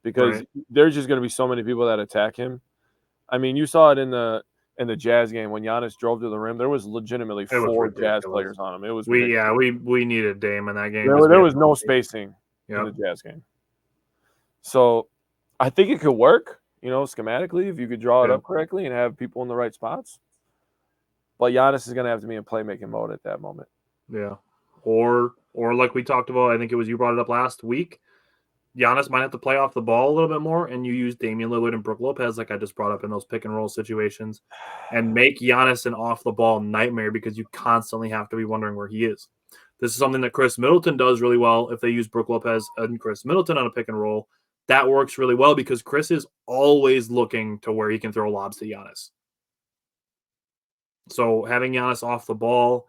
Because there's just going to be so many people that attack him. I mean, you saw it in the Jazz game when Giannis drove to the rim. There was legitimately 4 Jazz players on him. It was
we needed Dame in that game.
There was no spacing in the Jazz game. So I think it could work, schematically, if you could draw it up correctly and have people in the right spots. But Giannis is going to have to be in playmaking mode at that moment.
Yeah. Or like we talked about, I think it was you brought it up last week, Giannis might have to play off the ball a little bit more, and you use Damian Lillard and Brooke Lopez, like I just brought up in those pick and roll situations, and make Giannis an off the ball nightmare because you constantly have to be wondering where he is. This is something that Chris Middleton does really well. If they use Brooke Lopez and Chris Middleton on a pick and roll, that works really well because Chris is always looking to where he can throw lobs to Giannis. So having Giannis off the ball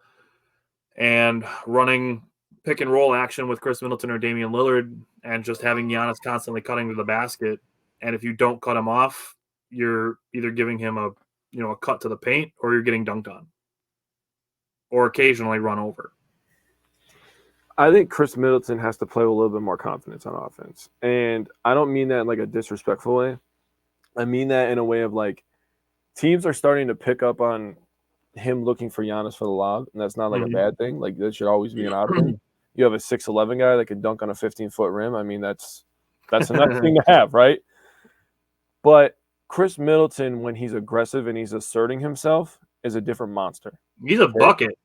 and running pick and roll action with Chris Middleton or Damian Lillard and just having Giannis constantly cutting to the basket. And if you don't cut him off, you're either giving him a cut to the paint or you're getting dunked on or occasionally run over.
I think Chris Middleton has to play with a little bit more confidence on offense. And I don't mean that in like a disrespectful way. I mean that in a way of like teams are starting to pick up on him looking for Giannis for the lob, and that's not like a bad thing. Like that should always be an option. You have a 6'11" guy that can dunk on a 15-foot rim. I mean, that's a nice thing to have, right? But Chris Middleton, when he's aggressive and he's asserting himself, is a different monster.
He's a bucket.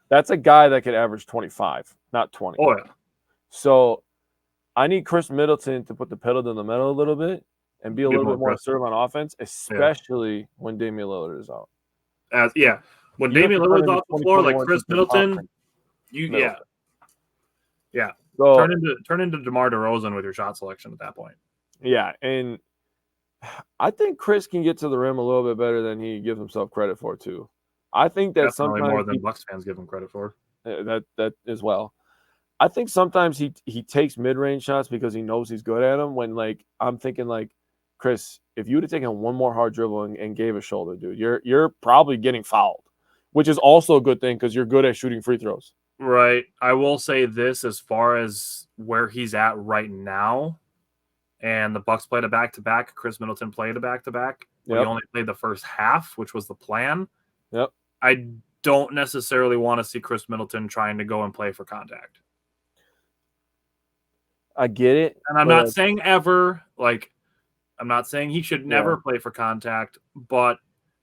That's a guy that could average 25, not 20.
Oh, yeah.
So I need Chris Middleton to put the pedal to the metal a little bit and be a little bit more assertive on offense, especially when Damian Lillard is out.
When Damian Lillard's off the floor, like Chris Middleton, So, turn into DeMar DeRozan with your shot selection at that point.
Yeah, and I think Chris can get to the rim a little bit better than he gives himself credit for too. I think that
definitely
sometimes
more than Bucks fans give him credit for.
That as well. I think sometimes he takes mid-range shots because he knows he's good at them. When like I'm thinking like, Chris, if you would have taken one more hard dribble and gave a shoulder, dude, you're probably getting fouled, which is also a good thing because you're good at shooting free throws.
Right. I will say this as far as where he's at right now, and the Bucks played a back-to-back. Chris Middleton played a back-to-back. Yep. We only played the first half, which was the plan.
Yep.
I don't necessarily want to see Chris Middleton trying to go and play for contact.
I get it.
And I'm not saying ever, like, I'm not saying he should never play for contact, but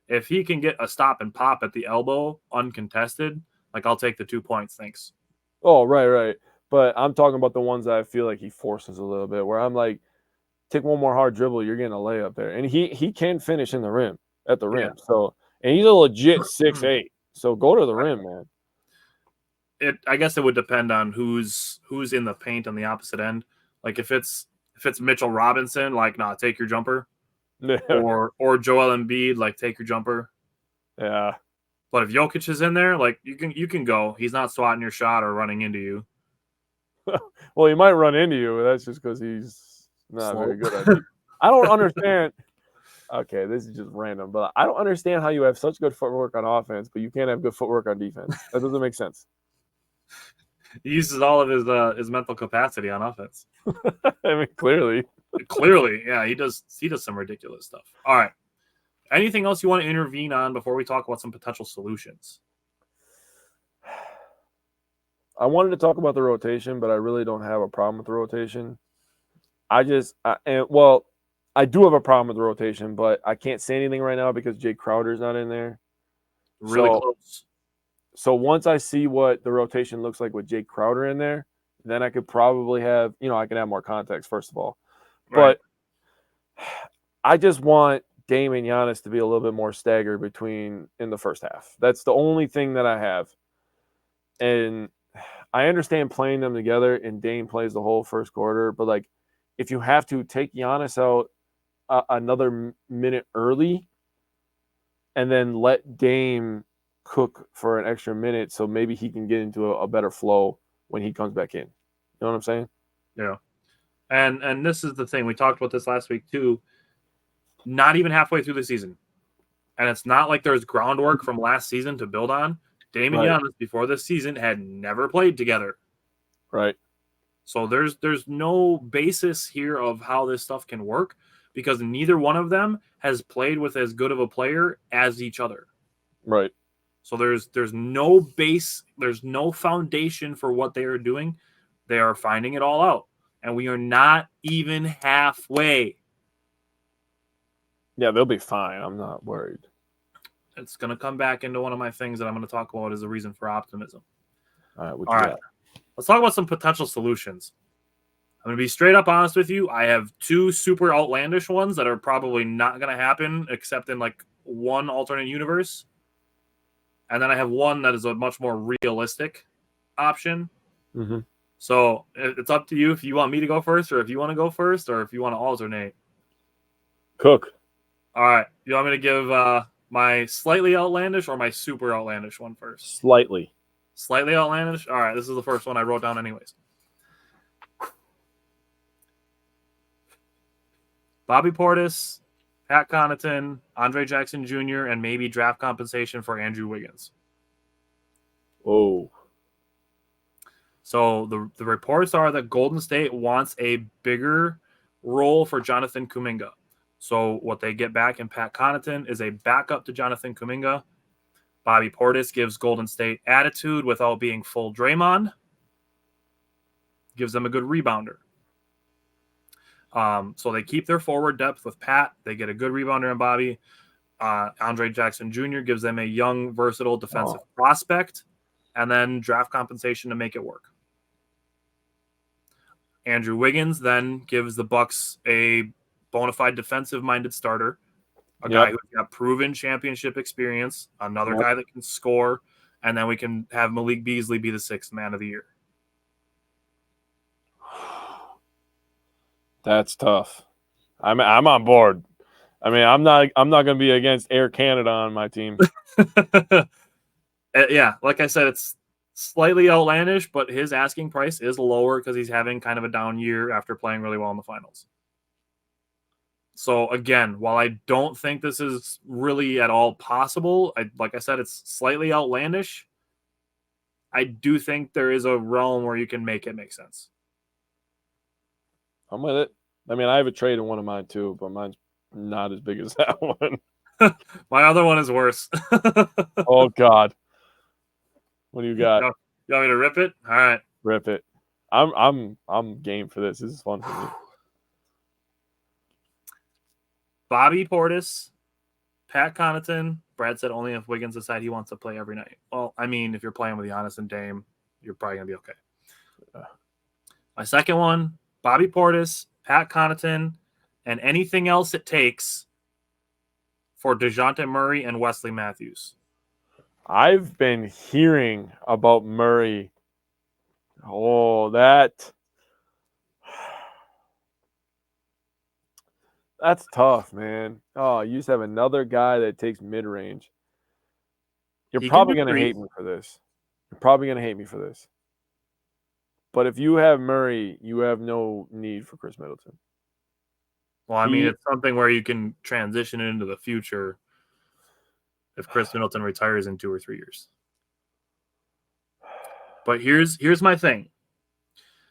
if he can get a stop and pop at the elbow uncontested, like, I'll take the 2 points. Thanks.
Oh, right. But I'm talking about the ones that I feel like he forces a little bit, where I'm like, take one more hard dribble, you're getting a layup there. And he can finish in the rim, at the rim. So, and he's a legit 6'8". So go to the rim, man.
I guess it would depend on who's in the paint on the opposite end. Like if it's Mitchell Robinson, like take your jumper, or Joel Embiid, like take your jumper.
Yeah.
But if Jokic is in there, like you can go. He's not swatting your shot or running into you.
Well, he might run into you, but that's just because he's not very good at it. I don't understand. Okay, this is just random, but I don't understand how you have such good footwork on offense, but you can't have good footwork on defense. That doesn't make sense.
He uses all of his mental capacity on offense.
I mean, clearly,
yeah, he does some ridiculous stuff. All right. Anything else you want to intervene on before we talk about some potential solutions?
I wanted to talk about the rotation, but I really don't have a problem with the rotation. I do have a problem with the rotation, but I can't say anything right now because Jay Crowder's not in there.
Really close.
So once I see what the rotation looks like with Jay Crowder in there, then I could probably have, I can have more context, first of all.
Right.
But I just want Dame and Giannis to be a little bit more staggered in the first half. That's the only thing that I have. And I understand playing them together and Dame plays the whole first quarter, but like if you have to take Giannis out another minute early and then let Dame cook for an extra minute so maybe he can get into a better flow when he comes back in. You know what I'm saying?
Yeah. And this is the thing. We talked about this last week too. Not even halfway through the season. And it's not like there's groundwork from last season to build on. Dame and Giannis before this season had never played together.
Right.
So there's no basis here of how this stuff can work because neither one of them has played with as good of a player as each other.
Right.
So there's no base, there's no foundation for what they are doing. They are finding it all out. And we are not even halfway.
Yeah, they'll be fine. I'm not worried.
It's going to come back into one of my things that I'm going to talk about as a reason for optimism.
All right.
All right. Let's talk about some potential solutions. I'm going to be straight up honest with you. I have two super outlandish ones that are probably not going to happen except in like one alternate universe. And then I have one that is a much more realistic option.
Mm-hmm.
So it's up to you if you want me to go first or if you want to go first or if you want to alternate.
Cook.
All right. You want me to give my slightly outlandish or my super outlandish one first?
Slightly.
Slightly outlandish? All right. This is the first one I wrote down anyways. Bobby Portis, Pat Connaughton, Andre Jackson Jr., and maybe draft compensation for Andrew Wiggins.
Oh.
So the reports are that Golden State wants a bigger role for Jonathan Kuminga. So what they get back in Pat Connaughton is a backup to Jonathan Kuminga. Bobby Portis gives Golden State attitude without being full Draymond. Gives them a good rebounder. So they keep their forward depth with Pat. They get a good rebounder in Bobby. Andre Jackson Jr. gives them a young, versatile defensive prospect, and then draft compensation to make it work. Andrew Wiggins then gives the Bucks a bona fide defensive-minded starter, a guy who's got proven championship experience, another guy that can score, and then we can have Malik Beasley be the sixth man of the year.
That's tough. I'm on board. I mean, I'm not going to be against Air Canada on my team.
Yeah, like I said, it's slightly outlandish, but his asking price is lower because he's having kind of a down year after playing really well in the finals. So again, while I don't think this is really at all possible, like I said, it's slightly outlandish. I do think there is a realm where you can make it make sense.
I'm with it. I mean, I have a trade in one of mine too, but mine's not as big as that one.
My other one is worse.
Oh God. What do you got?
You want me to rip it? All right.
Rip it. I'm game for this. This is fun for me.
Bobby Portis, Pat Connaughton. Brad said only if Wiggins decides he wants to play every night. Well, I mean, if you're playing with Giannis and Dame, you're probably going to be okay. My second one, Bobby Portis, Pat Connaughton, and anything else it takes for DeJounte Murray and Wesley Matthews.
I've been hearing about Murray. Oh, that's tough, man. Oh, you just have another guy that takes mid-range. You're
He can
probably
do
going to
three.
hate me for this. You're probably going to hate me for this. But if you have Murray, you have no need for Chris Middleton.
Well, I mean, it's something where you can transition it into the future if Chris Middleton retires in 2 or 3 years. But here's my thing.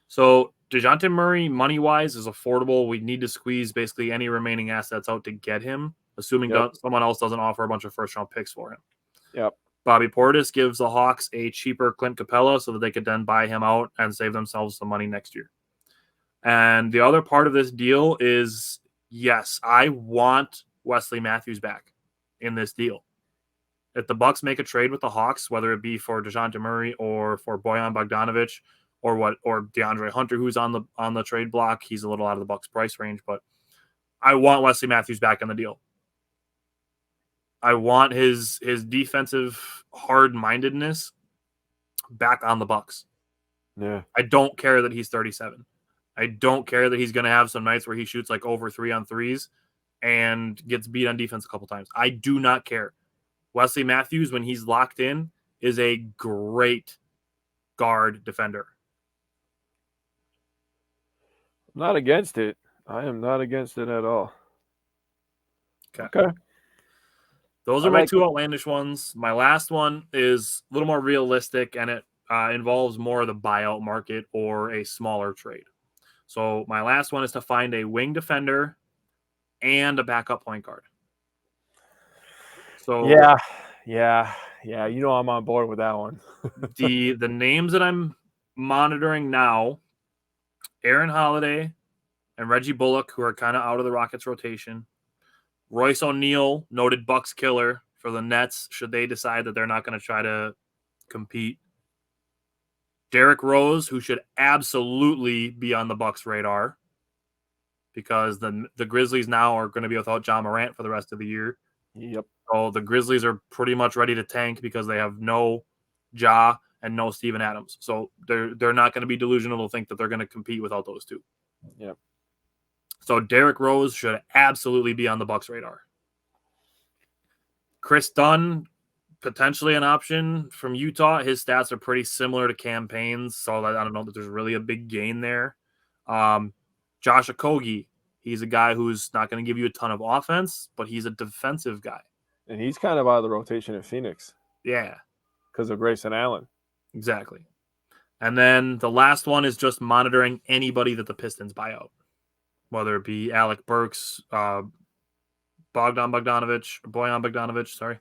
So DeJounte Murray, money-wise, is affordable. We need to squeeze basically any remaining assets out to get him, assuming someone else doesn't offer a bunch of first-round picks for him.
Yep.
Bobby Portis gives the Hawks a cheaper Clint Capella so that they could then buy him out and save themselves some money next year. And the other part of this deal is, yes, I want Wesley Matthews back in this deal. If the Bucks make a trade with the Hawks, whether it be for DeJounte Murray or for Bojan Bogdanovic or DeAndre Hunter, who's on the trade block, he's a little out of the Bucks price range, but I want Wesley Matthews back in the deal. I want his defensive hard-mindedness back on the Bucks.
Yeah.
I don't care that he's 37. I don't care that he's going to have some nights where he shoots like over 3 on threes and gets beat on defense a couple times. I do not care. Wesley Matthews, when he's locked in, is a great guard defender.
I'm not against it. I am not against it at all.
Okay. Those are my two outlandish ones. My last one is a little more realistic, and it involves more of the buyout market or a smaller trade. So my last one is to find a wing defender and a backup point guard. So
yeah. You know I'm on board with that one.
the names that I'm monitoring now, Aaron Holiday and Reggie Bullock, who are kind of out of the Rockets rotation. Royce O'Neal, noted Bucks killer for the Nets, should they decide that they're not going to try to compete. Derrick Rose, who should absolutely be on the Bucks' radar because the Grizzlies now are going to be without Ja Morant for the rest of the year.
Yep.
So the Grizzlies are pretty much ready to tank because they have no Ja and no Steven Adams. So they're not going to be delusional to think that they're going to compete without those two.
Yep.
So Derrick Rose should absolutely be on the Bucks' radar. Chris Dunn, potentially an option from Utah. His stats are pretty similar to Campaign's, so I don't know that there's really a big gain there. Josh Okogie, he's a guy who's not going to give you a ton of offense, but he's a defensive guy.
And he's kind of out of the rotation in Phoenix.
Yeah.
Because of Grayson Allen.
Exactly. And then the last one is just monitoring anybody that the Pistons buy out, whether it be Alec Burks, Bojan Bogdanovic, sorry.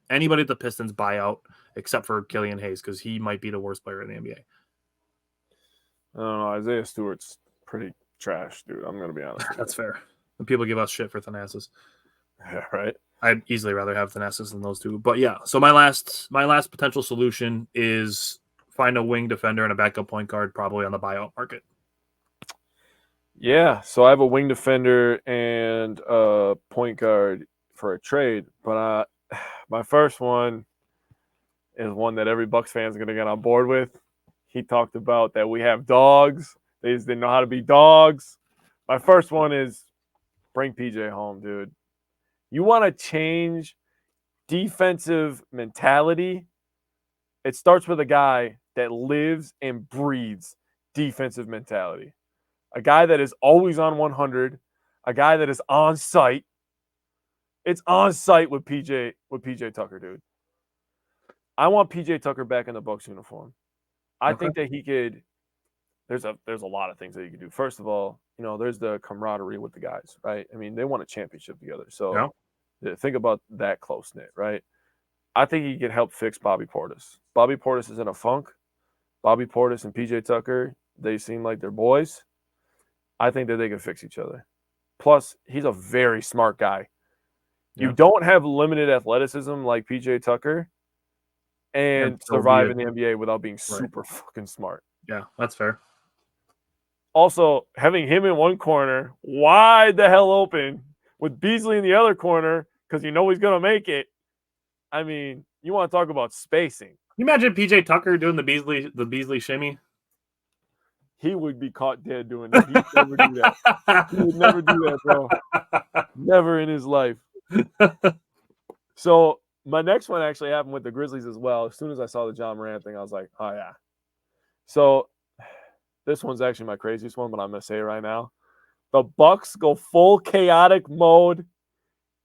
Anybody that the Pistons buy out except for Killian Hayes, because he might be the worst player in the NBA.
I don't know. Isaiah Stewart's pretty trash, dude. I'm going to be honest.
That's fair. And people give us shit for Thanasis.
Yeah, right.
I'd easily rather have Thanasis than those two. But yeah, so my last potential solution is find a wing defender and a backup point guard probably on the buyout market.
Yeah, so I have a wing defender and a point guard for a trade, but my first one is one that every Bucks fan is going to get on board with. He talked about that we have dogs. They just didn't know how to be dogs. My first one is bring PJ home, dude. You want to change defensive mentality? It starts with a guy that lives and breathes defensive mentality. A guy that is always on 100, a guy that is on site. It's on site with PJ Tucker, dude. I want PJ Tucker back in the Bucks uniform. I think that he could. There's a lot of things that he could do. First of all, there's the camaraderie with the guys, right? I mean, they won a championship together, so think about that close knit, right? I think he could help fix Bobby Portis. Bobby Portis is in a funk. Bobby Portis and PJ Tucker, they seem like they're boys. I think that they can fix each other. Plus, he's a very smart guy. You don't have limited athleticism like PJ Tucker and survive in the NBA without being super fucking smart.
Yeah, that's fair.
Also, having him in one corner, wide the hell open, with Beasley in the other corner, because he's going to make it. I mean, You want to talk about spacing?
You imagine PJ Tucker doing the Beasley shimmy?
He would be caught dead doing that. He would never do that. He would never do that, bro. Never in his life. So my next one actually happened with the Grizzlies as well. As soon as I saw the John Morant thing, I was like, oh, yeah. So this one's actually my craziest one, but I'm going to say it right now. The Bucks go full chaotic mode,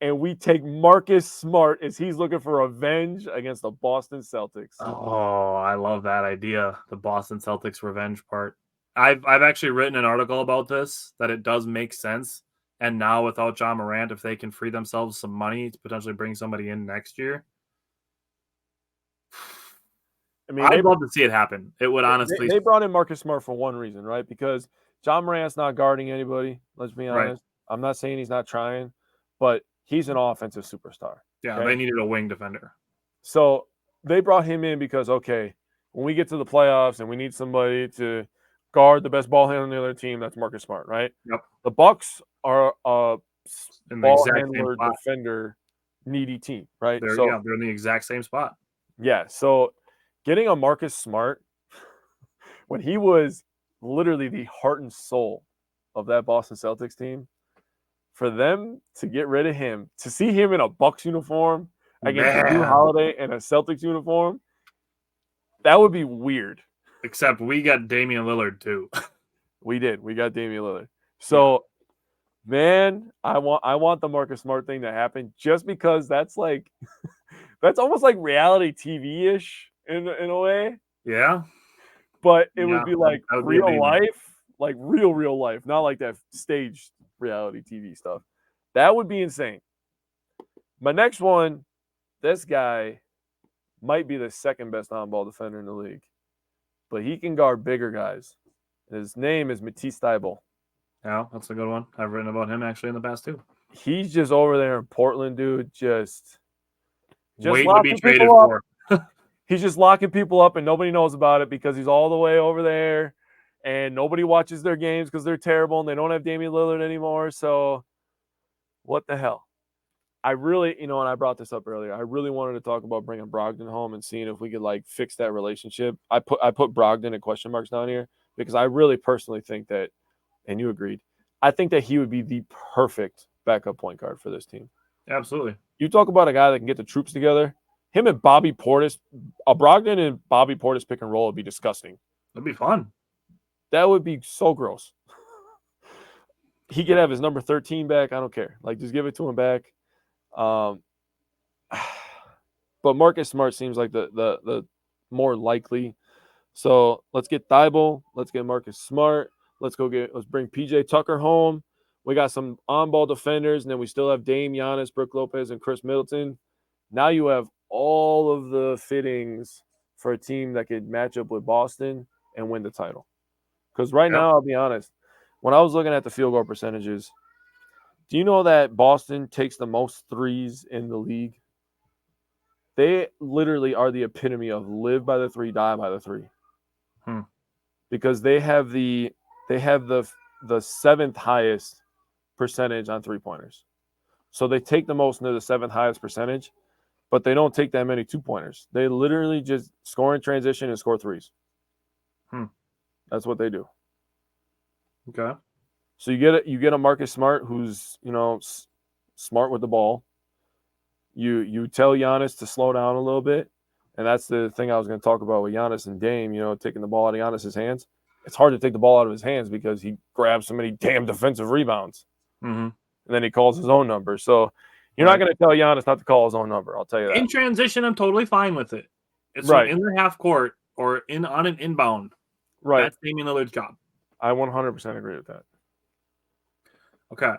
and we take Marcus Smart as he's looking for revenge against the Boston Celtics.
Oh, I love that idea. The Boston Celtics revenge part. I've actually written an article about this, that it does make sense. And now without John Morant, if they can free themselves some money to potentially bring somebody in next year,
I mean,
I'd love to see it happen. It would honestly.
They brought in Marcus Smart for one reason, right? Because John Morant's not guarding anybody. Let's be honest. Right. I'm not saying he's not trying, but he's an offensive superstar.
Yeah, okay? They needed a wing defender.
So they brought him in because, okay, when we get to the playoffs and we need somebody to guard the best ball handler on the other team, that's Marcus Smart, right?
Yep.
The Bucks are a ball handler defender needy team, right?
They're in the exact same spot.
Yeah, so getting a Marcus Smart when he was literally the heart and soul of that Boston Celtics team, for them to get rid of him, to see him in a Bucks uniform against Drew Holiday in a Celtics uniform, that would be weird.
Except we got Damian Lillard too.
We did. We got Damian Lillard. So, man, I want the Marcus Smart thing to happen just because that's like that's almost like reality TV-ish in a way.
Yeah.
But it would be like real life, like real life, not like that staged reality TV stuff. That would be insane. My next one, this guy might be the second best on-ball defender in the league, but he can guard bigger guys. His name is Matisse Thybulle.
Yeah, that's a good one. I've written about him actually in the past too.
He's just over there in Portland, dude. Just
waiting to be traded for.
He's just locking people up, and nobody knows about it because he's all the way over there, and nobody watches their games because they're terrible, and they don't have Damian Lillard anymore. So, what the hell? I really, and I brought this up earlier. I really wanted to talk about bringing Brogdon home and seeing if we could like fix that relationship. I put Brogdon in question marks down here because I really personally think that, and you agreed, I think that he would be the perfect backup point guard for this team.
Absolutely.
You talk about a guy that can get the troops together. Him and Bobby Portis, a Brogdon and Bobby Portis pick and roll would be disgusting.
That'd be fun.
That would be so gross. He could have his number 13 back. I don't care. Like, just give it to him back. But Marcus Smart seems like the more likely. So let's get Thybulle. Let's get Marcus Smart. Let's bring PJ Tucker home. We got some on-ball defenders, and then we still have Dame, Giannis, Brook Lopez, and Chris Middleton. Now you have all of the fittings for a team that could match up with Boston and win the title. Because now, I'll be honest, when I was looking at the field goal percentages, do you know that Boston takes the most threes in the league? They literally are the epitome of live by the three, die by the three. Because they have the seventh highest percentage on three-pointers. So they take the most into the seventh highest percentage, but they don't take that many two-pointers. They literally just score in transition and score threes. That's what they do.
Okay.
So you get a Marcus Smart who's, smart with the ball. You tell Giannis to slow down a little bit, and that's the thing I was going to talk about with Giannis and Dame, taking the ball out of Giannis's hands. It's hard to take the ball out of his hands because he grabs so many damn defensive rebounds. And then he calls his own number. So you're not going to tell Giannis not to call his own number. I'll tell you that.
In transition, I'm totally fine with it. It's right in their half court or on an inbound.
Right.
That's Damian Lillard's job.
I 100% agree with that.
Okay.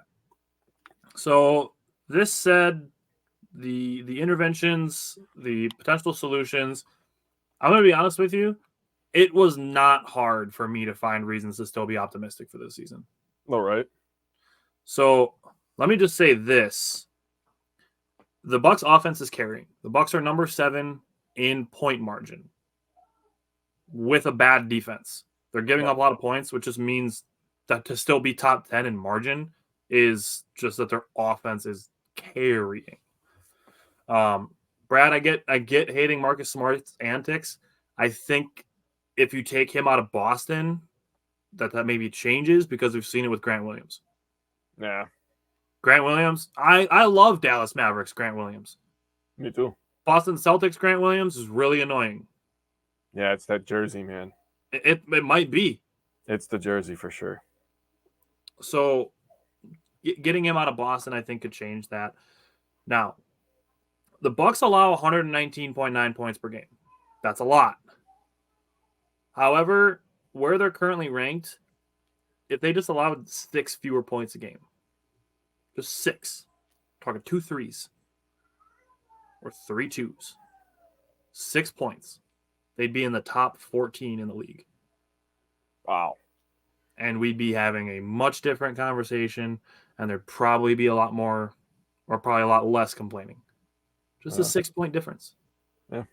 So this said, the interventions, the potential solutions, I'm going to be honest with you, it was not hard for me to find reasons to still be optimistic for this season.
All right.
So let me just say this. The Bucks offense is carrying. The Bucks are number 7 in point margin with a bad defense. They're giving up a lot of points, which just means that to still be top 10 in margin is just that their offense is carrying. Brogdon Brad, I get hating Marcus Smart's antics. I think if you take him out of Boston, that maybe changes because we've seen it with Grant Williams.
Yeah.
Grant Williams, I love Dallas Mavericks Grant Williams.
Me too.
Boston Celtics Grant Williams is really annoying.
Yeah, it's that jersey, man.
It might be.
It's the jersey for sure.
So getting him out of Boston, I think, could change that. Now, the Bucks allow 119.9 points per game. That's a lot. However, where they're currently ranked, if they just allowed 6 fewer points a game, just 6, talking 2 threes or 3 twos, 6 points, they'd be in the top 14 in the league.
Wow.
And we'd be having a much different conversation, and there'd probably be a lot more, or probably a lot less complaining. Just a 6-point difference.
Yeah.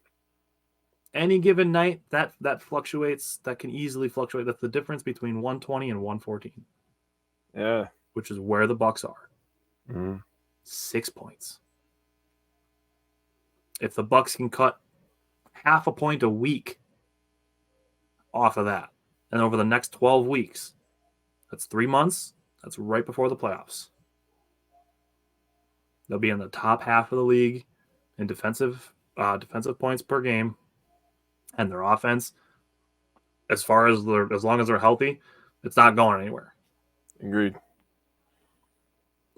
Any given night, that fluctuates. That can easily fluctuate. That's the difference between 120 and 114.
Yeah.
Which is where the Bucks are.
Mm-hmm.
6 points. If the Bucks can cut half a point a week off of that, and over the next 12 weeks, that's 3 months. That's right before the playoffs. They'll be in the top half of the league in defensive points per game, and their offense, as long as they're healthy, it's not going anywhere.
Agreed.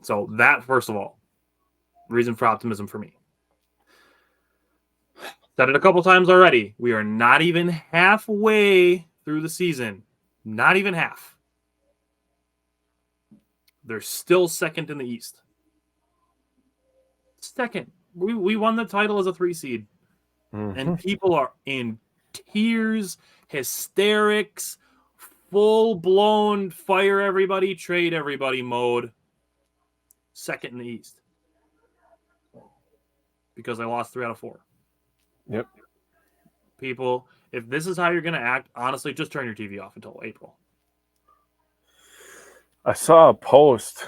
So that, first of all, reason for optimism for me. Said it a couple times already. We are not even halfway through the season. Not even half. They're still second in the East. Second. We won the title as a 3 seed. Mm-hmm. And people are in tears, hysterics, full-blown fire everybody, trade everybody mode. Second in the East. Because I lost 3 out of 4.
Yep.
People, if this is how you're going to act, honestly, just turn your TV off until April.
I saw a post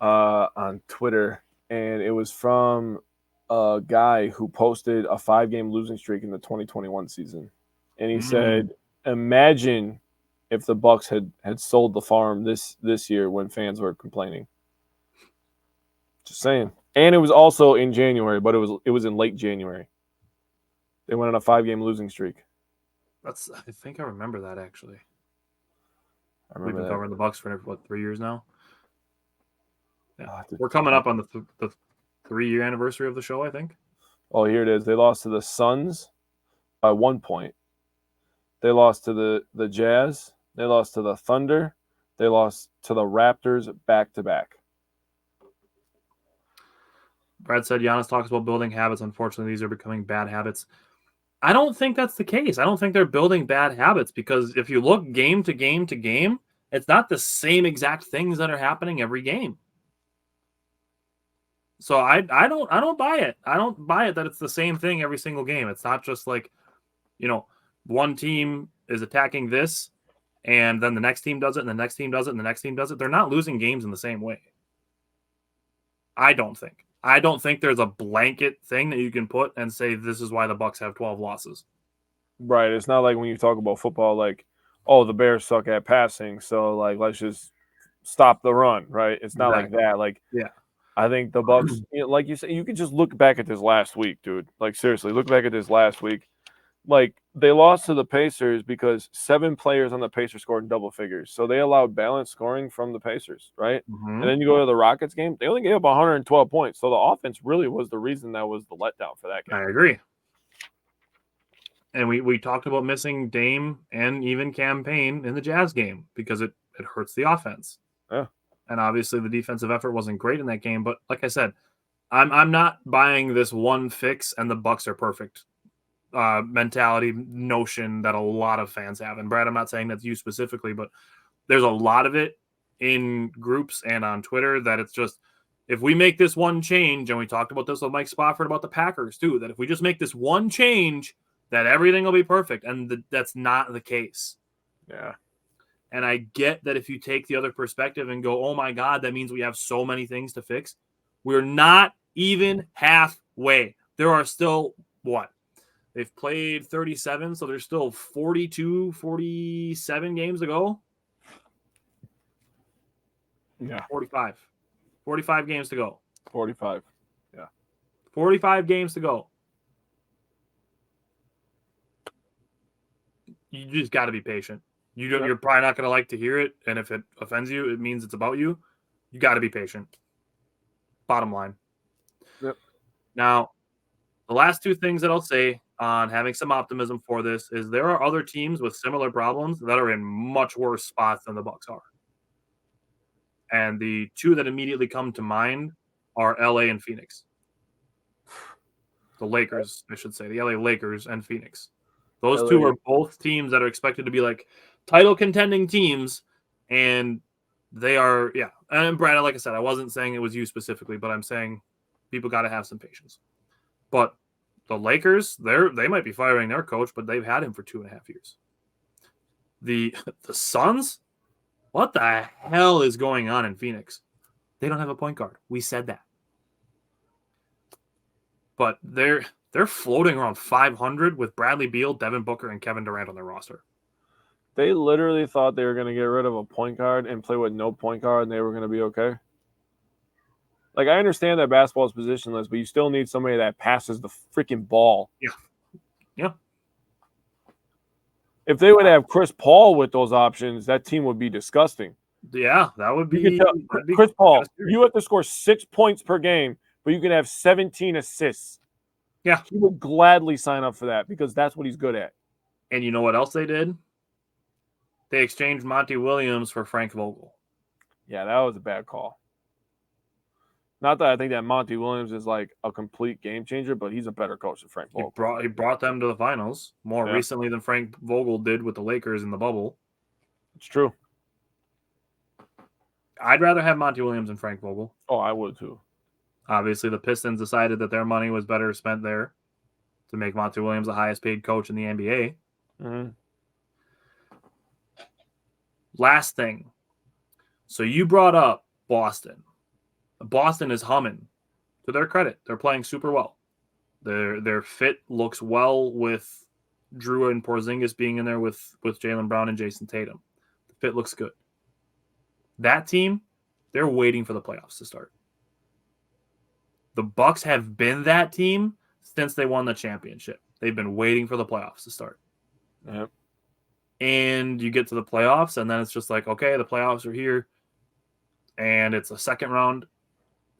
on Twitter, and it was from a guy who posted a 5-game losing streak in the 2021 season. And he said, imagine if the Bucks had sold the farm this year when fans were complaining. Just saying. And it was also in January, but it was in late January. They went on a 5-game losing streak.
I think I remember that, actually.
We've
been covering the Bucks for 3 years now. Yeah,
Oh,
we're coming up on the 3-year anniversary of the show, I think.
Oh, here it is. They lost to the Suns by 1 point. They lost to the Jazz. They lost to the Thunder. They lost to the Raptors back-to-back.
Brad said Giannis talks about building habits. Unfortunately, these are becoming bad habits. I don't think that's the case. I don't think they're building bad habits because if you look game to game to game, it's not the same exact things that are happening every game. So I don't buy it. I don't buy it that it's the same thing every single game. It's not just like, one team is attacking this and then the next team does it and the next team does it and the next team does it. They're not losing games in the same way. I don't think there's a blanket thing that you can put and say this is why the Bucks have 12 losses.
Right. It's not like when you talk about football, like, oh, the Bears suck at passing, so like let's just stop the run, right? It's not like that. Like,
yeah.
I think the Bucks, like you said, you could just look back at this last week, dude. Like, seriously, look back at this last week. Like, they lost to the Pacers because 7 players on the Pacers scored in double figures. So they allowed balanced scoring from the Pacers, right? Mm-hmm. And then you go to the Rockets game, they only gave up 112 points. So the offense really was the reason that was the letdown for that game.
I agree. And we talked about missing Dame and even Campaign in the Jazz game because it hurts the offense.
Yeah.
And obviously the defensive effort wasn't great in that game. But like I said, I'm not buying this one fix and the Bucks are perfect mentality notion that a lot of fans have. And Brad, I'm not saying that's you specifically, but there's a lot of it in groups and on Twitter that it's just, if we make this one change, and we talked about this with Mike Spofford about the Packers too, that if we just make this one change, that everything will be perfect. And that's not the case.
Yeah.
And I get that if you take the other perspective and go, oh my God, that means we have so many things to fix. We're not even halfway. there are still what? They've played 37, so there's still 42, 47 games to go.
Yeah.
45. 45 games to go.
45. Yeah.
45 games to go. You just got to be patient. You're probably not going to like to hear it, and if it offends you, it means it's about you. You got to be patient. Bottom line.
Yep.
Now, the last two things that I'll say on having some optimism for this is there are other teams with similar problems that are in much worse spots than the Bucks are. And the two that immediately come to mind are LA and Phoenix. The Lakers, I should say, the LA Lakers and Phoenix. Those
LA.
two are both teams that are expected to be like title contending teams, and they are, yeah. And Brad, like I said, I wasn't saying it was you specifically, but I'm saying people got to have some patience. But the Lakers, they might be firing their coach, but they've had him for 2.5 years. The Suns, what the hell is going on in Phoenix? They don't have a point guard. We said that. But they're floating around 500 with Bradley Beal, Devin Booker, and Kevin Durant on their roster.
They literally thought they were going to get rid of a point guard and play with no point guard, and they were going to be okay. Like, I understand that basketball is positionless, but you still need somebody that passes the freaking ball.
Yeah. Yeah.
If they would have Chris Paul with those options, that team would be disgusting.
Yeah, that would be.
You could tell, Chris Paul, you have to score 6 points per game, but you can have 17 assists.
Yeah.
He would gladly sign up for that because that's what he's good at.
And you know what else they did? They exchanged Monty Williams for Frank Vogel.
Yeah, that was a bad call. Not that I think that Monty Williams is like a complete game changer, but he's a better coach than Frank Vogel.
He brought them to the finals more recently than Frank Vogel did with the Lakers in the bubble.
It's true.
I'd rather have Monty Williams than Frank Vogel.
Oh, I would too.
Obviously, the Pistons decided that their money was better spent there to make Monty Williams the highest paid coach in the NBA.
Mm-hmm.
Last thing. So you brought up Boston. Boston is humming. To their credit, they're playing super well. Their fit looks well with Drew and Porzingis being in there with Jaylen Brown and Jason Tatum. The fit looks good. That team, they're waiting for the playoffs to start. The Bucks have been that team since they won the championship. They've been waiting for the playoffs to start.
Yep.
And you get to the playoffs, and then it's just like, okay, the playoffs are here, and it's a second round,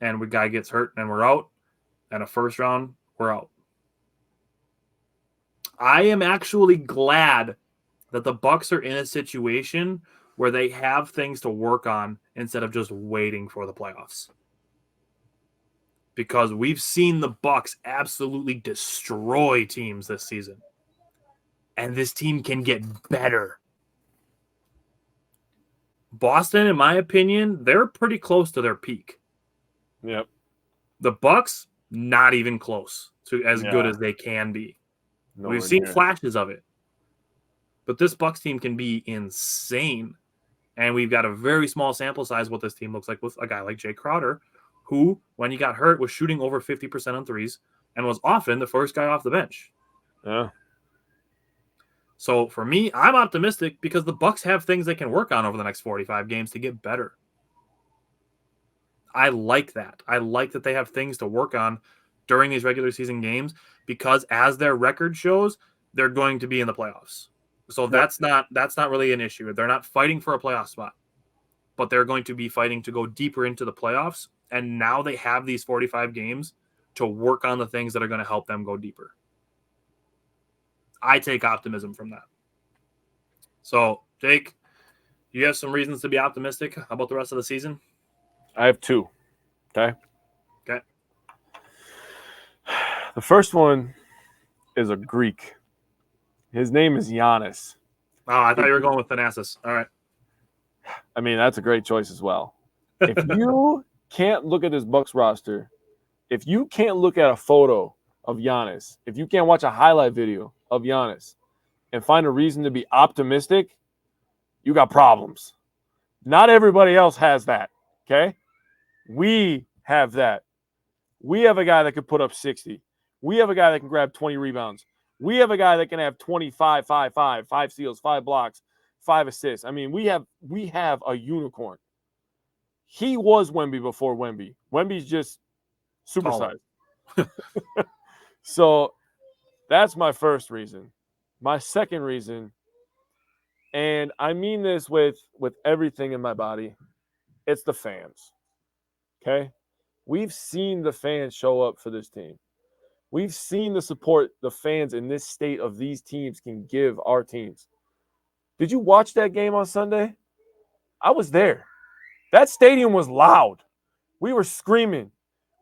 and a guy gets hurt, and we're out, and a first round, we're out. I am actually glad that the Bucks are in a situation where they have things to work on instead of just waiting for the playoffs. Because we've seen the Bucks absolutely destroy teams this season. And this team can get better. Boston, in my opinion, they're pretty close to their peak.
Yep.
The Bucks, not even close to as good as they can be. We've seen flashes of it. But this Bucks team can be insane. And we've got a very small sample size what this team looks like with a guy like Jay Crowder, who, when he got hurt, was shooting over 50% on threes and was often the first guy off the bench.
Yeah.
So for me, I'm optimistic because the Bucks have things they can work on over the next 45 games to get better. I like that. I like that they have things to work on during these regular season games because as their record shows, they're going to be in the playoffs. So that's not really an issue. They're not fighting for a playoff spot, but they're going to be fighting to go deeper into the playoffs. And now they have these 45 games to work on the things that are going to help them go deeper. I take optimism from that. So, Jake, you have some reasons to be optimistic about the rest of the season?
I have two. Okay.
Okay.
The first one is a Greek. His name is Giannis.
Oh, I thought you were going with Thanasis. All right.
I mean, that's a great choice as well. If you can't look at this Bucks roster, if you can't look at a photo of Giannis, if you can't watch a highlight video of Giannis and find a reason to be optimistic, you got problems. Not everybody else has that, okay? We have that. We have a guy that could put up 60. We have a guy that can grab 20 rebounds. We have a guy that can have 25, 5, 5, 5 steals, 5 blocks, 5 assists. I mean, we have a unicorn. He was Wemby before Wemby. Wemby's just supersized. So that's my first reason. My second reason, and I mean this with everything in my body, it's the fans. Okay? We've seen the fans show up for this team. We've seen the support the fans in this state of these teams can give our teams. Did you watch that game on Sunday? I was there. That stadium was loud. We were screaming.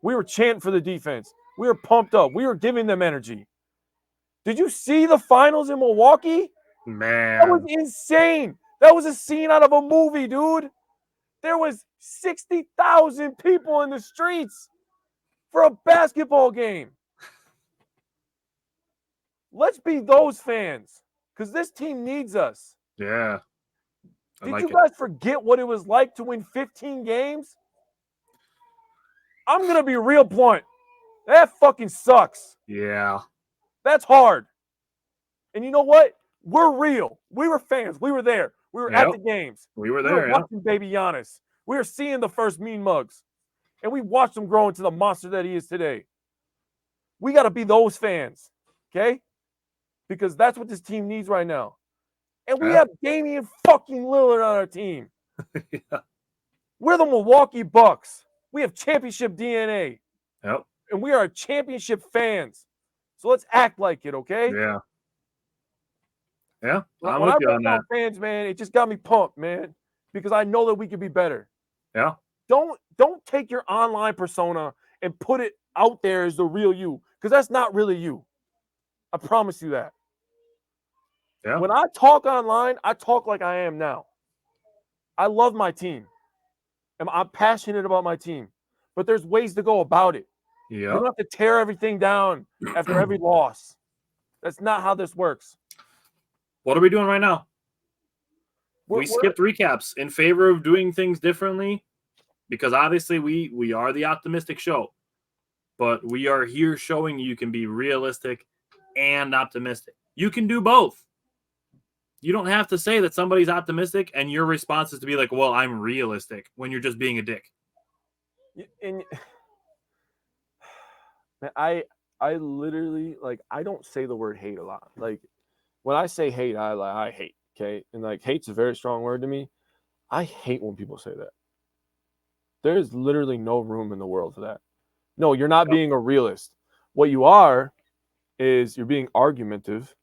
We were chanting for the defense. We were pumped up. We were giving them energy. Did you see the finals in Milwaukee?
Man.
That was insane. That was a scene out of a movie, dude. There was 60,000 people in the streets for a basketball game. Let's be those fans because this team needs us.
Yeah.
Did you guys forget what it was like to win 15 games? I'm going to be real blunt. That fucking sucks.
Yeah.
That's hard. And you know what? We're real. We were fans. We were there. We were at the games.
We were
We
there,
were watching baby Giannis. We were seeing the first mean mugs. And we watched him grow into the monster that he is today. We got to be those fans. Okay? Because that's what this team needs right now. And we have Damian fucking Lillard on our team.
Yeah.
We're the Milwaukee Bucks. We have championship DNA.
Yep.
And we are championship fans. So let's act like it, okay?
Yeah. Yeah.
When I wrote down fans, man, it just got me pumped, man. Because I know that we can be better.
Yeah.
Don't take your online persona and put it out there as the real you. Because that's not really you. I promise you that.
Yeah.
When I talk online, I talk like I am now. I love my team. And I'm passionate about my team. But there's ways to go about it.
Yeah.
You don't have to tear everything down after every loss. That's not how this works.
What are we doing right now? We skipped recaps in favor of doing things differently because obviously we are the optimistic show. But we are here showing you can be realistic and optimistic. You can do both. You don't have to say that somebody's optimistic and your response is to be like, well, I'm realistic when you're just being a dick.
And I literally, like, I don't say the word hate a lot. Like, when I say hate, I hate, okay? And, like, hate's a very strong word to me. I hate when people say that. There is literally no room in the world for that. No, you're not being a realist. What you are is you're being argumentative,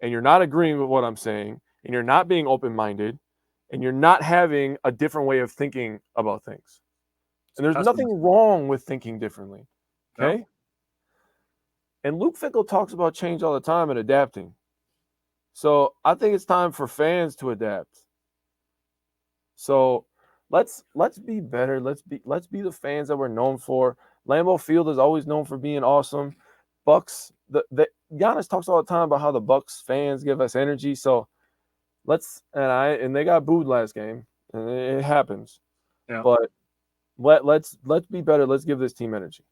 and you're not agreeing with what I'm saying, and you're not being open-minded, and you're not having a different way of thinking about things. And there's nothing wrong with thinking differently, okay? No. And Luke Fickell talks about change all the time and adapting. So I think it's time for fans to adapt. So let's be better. Let's be the fans that we're known for. Lambeau Field is always known for being awesome. Bucks, Giannis talks all the time about how the Bucks fans give us energy. So and they got booed last game, and it happens. Yeah. But let's be better. Let's give this team energy.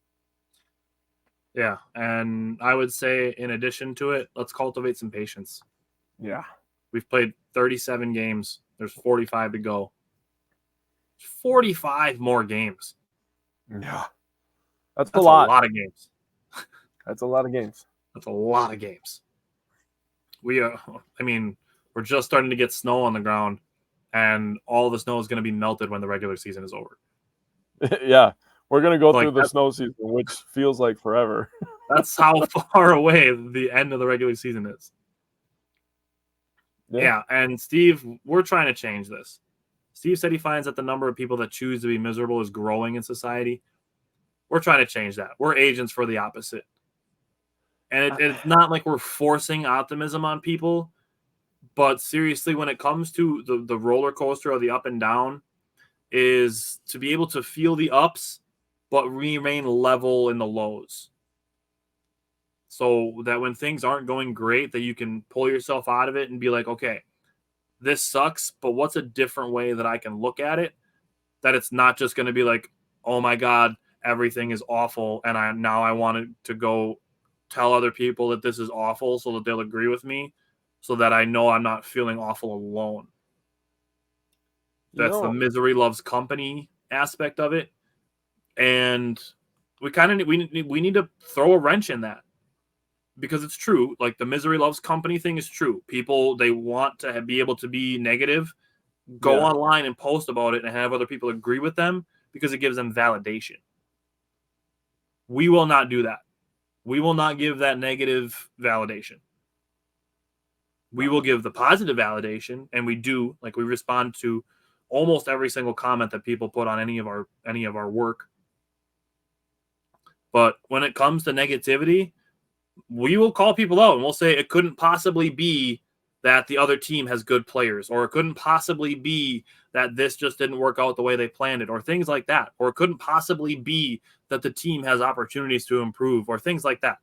Yeah, and I would say in addition to it, let's cultivate some patience.
Yeah.
We've played 37 games. There's 45 to go. 45 more games.
Yeah. That's a lot.
A lot of games.
That's a lot of games.
That's a lot of games. We're just starting to get snow on the ground, and all the snow is going to be melted when the regular season is over.
Yeah. We're going to go through the snow season, which feels like forever.
That's how far away the end of the regular season is. Yeah, and Steve, we're trying to change this. Steve said he finds that the number of people that choose to be miserable is growing in society. We're trying to change that. We're agents for the opposite. And it's not like we're forcing optimism on people, but seriously, when it comes to the roller coaster of the up and down, is to be able to feel the ups, but remain level in the lows. So that when things aren't going great, that you can pull yourself out of it and be like, okay, this sucks, but what's a different way that I can look at it? That it's not just going to be like, oh my God, everything is awful, and I want it to go tell other people that this is awful so that they'll agree with me, so that I know I'm not feeling awful alone. That's the misery loves company aspect of it. And we kind of we need to throw a wrench in that, because it's true. Like, the misery loves company thing is true. People, they want to be able to be negative, go online and post about it and have other people agree with them because it gives them validation. We will not do that. We will not give that negative validation. We will give the positive validation, and we do. Like, we respond to almost every single comment that people put on any of our work. But when it comes to negativity, we will call people out and we'll say it couldn't possibly be that the other team has good players, or it couldn't possibly be that this just didn't work out the way they planned it, or things like that, or it couldn't possibly be that the team has opportunities to improve, or things like that.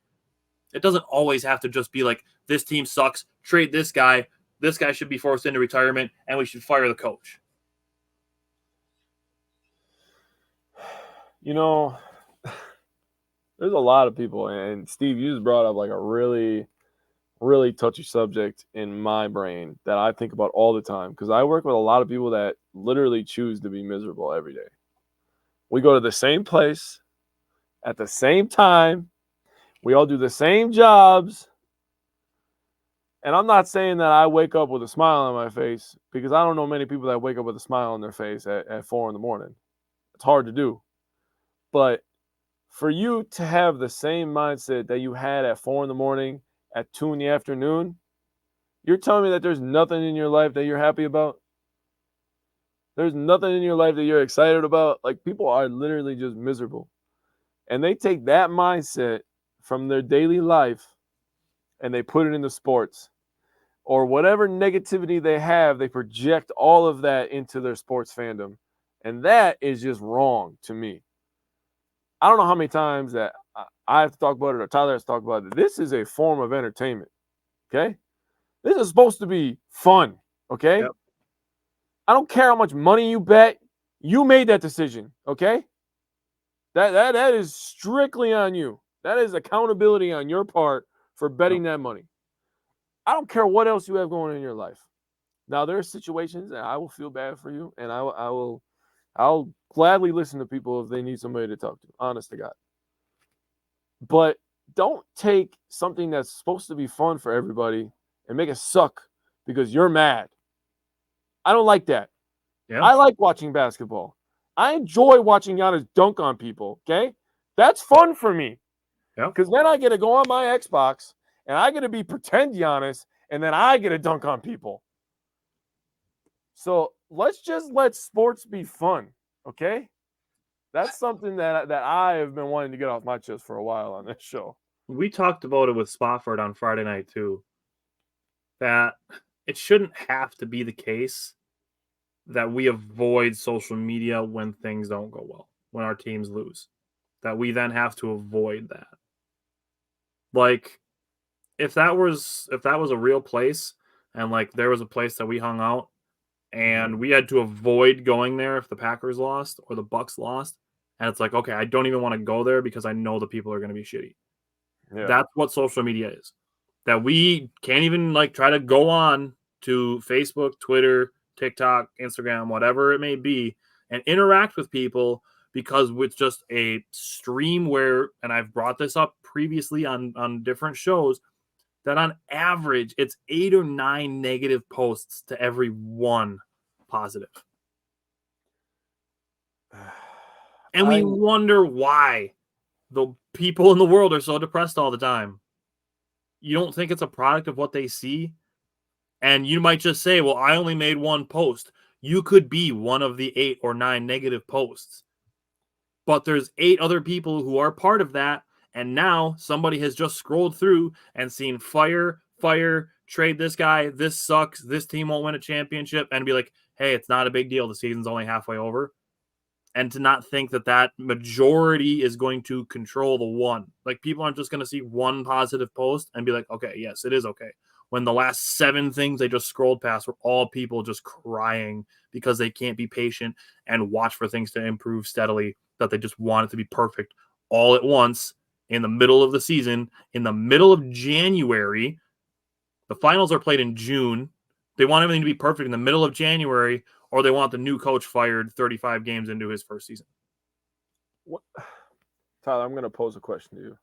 It doesn't always have to just be like, this team sucks, trade this guy should be forced into retirement, and we should fire the coach.
You know, there's a lot of people, and Steve, you just brought up like a really, really touchy subject in my brain that I think about all the time, because I work with a lot of people that literally choose to be miserable every day. We go to the same place at the same time. We all do the same jobs. And I'm not saying that I wake up with a smile on my face, because I don't know many people that wake up with a smile on their face at 4 a.m. It's hard to do. But for you to have the same mindset that you had at 4 a.m, at 2 p.m, you're telling me that there's nothing in your life that you're happy about? There's nothing in your life that you're excited about? Like, people are literally just miserable. And they take that mindset from their daily life and they put it into sports. Or whatever negativity they have, they project all of that into their sports fandom. And that is just wrong to me. I don't know how many times that I have to talk about it, or Tyler has to talk about it. This is a form of entertainment, okay? This is supposed to be fun, okay?
Yep.
I don't care how much money you bet. You made that decision, okay? That is strictly on you. That is accountability on your part for betting that money. I don't care what else you have going on in your life. Now, there are situations that I will feel bad for you, and I'll gladly listen to people if they need somebody to talk to, honest to God. But don't take something that's supposed to be fun for everybody and make it suck because you're mad. I don't like that.
Yeah.
I like watching basketball. I enjoy watching Giannis dunk on people, okay? That's fun for me.
Yeah.
Because then I get to go on my Xbox and I get to be pretend Giannis, and then I get to dunk on people. So let's just let sports be fun, okay? That's something that I have been wanting to get off my chest for a while on this show.
We talked about it with Spofford on Friday night too, that it shouldn't have to be the case that we avoid social media when things don't go well, when our teams lose, that we then have to avoid that. Like, if that was a real place, and like there was a place that we hung out and we had to avoid going there if the Packers lost or the Bucks lost, and it's like, okay, I don't even want to go there because I know the people are going to be shitty. Yeah. That's what social media is. That we can't even like try to go on to Facebook, Twitter, TikTok, Instagram, whatever it may be, and interact with people, because it's just a stream where, and I've brought this up previously on different shows, that on average, it's 8 or 9 negative posts to every one positive. And we wonder why the people in the world are so depressed all the time. You don't think it's a product of what they see? And you might just say, well, I only made one post. You could be one of the 8 or 9 negative posts. But there's 8 other people who are part of that. And now somebody has just scrolled through and seen fire, trade this guy, this sucks, this team won't win a championship, and be like, hey, it's not a big deal. The season's only halfway over. And to not think that majority is going to control the one. Like, people aren't just going to see one positive post and be like, okay, yes, it is okay. When the last 7 things they just scrolled past were all people just crying because they can't be patient and watch for things to improve steadily, that they just want it to be perfect all at once. in the middle of the season, in the middle of January. The finals are played in June. They want everything to be perfect in the middle of January, or they want the new coach fired 35 games into his first season.
What? Tyler, I'm going to pose a question to you,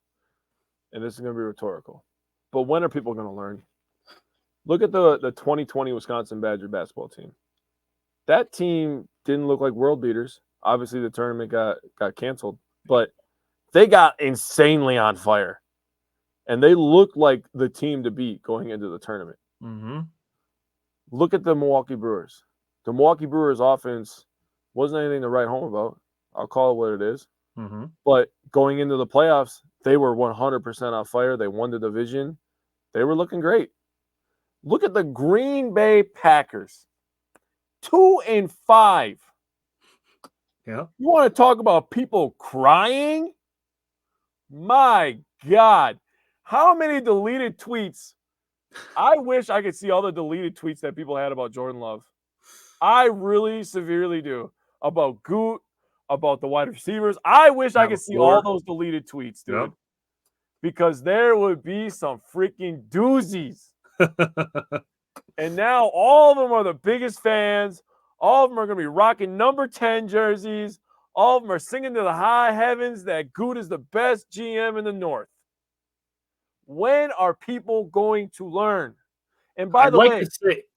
and this is going to be rhetorical. But when are people going to learn? Look at the 2020 Wisconsin Badger basketball team. That team didn't look like world beaters. Obviously, the tournament got canceled, but they got insanely on fire. And they looked like the team to beat going into the tournament.
Mm-hmm.
Look at the Milwaukee Brewers. The Milwaukee Brewers offense wasn't anything to write home about. I'll call it what it is.
Mm-hmm.
But going into the playoffs, they were 100% on fire. They won the division. They were looking great. Look at the Green Bay Packers. 2-5.
Yeah.
You want to talk about people crying? My God. How many deleted tweets? I wish I could see all the deleted tweets that people had about Jordan Love. I really severely do. About Goot, about the wide receivers. I wish I could see all those deleted tweets, dude.
Yep.
Because there would be some freaking doozies. And now all of them are the biggest fans. All of them are going to be rocking number 10 jerseys. All of them are singing to the high heavens that Goot is the best GM in the North. When are people going to learn? And by the way,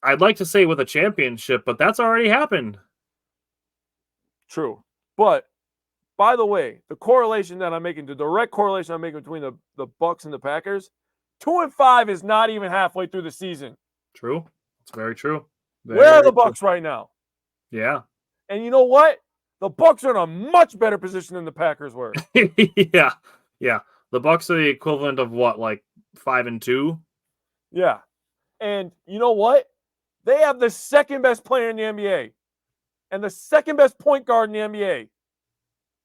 I'd like to say with a championship, but that's already happened.
True. But by the way, the correlation that I'm making, the direct correlation I'm making between the Bucks and the Packers, 2-5 is not even halfway through the season.
True. It's very true.
Where are the Bucks right now?
Yeah.
And you know what? The Bucks are in a much better position than the Packers were.
Yeah. Yeah. The Bucks are the equivalent of what, like 5-2?
Yeah. And you know what? They have the second best player in the NBA and the second best point guard in the NBA.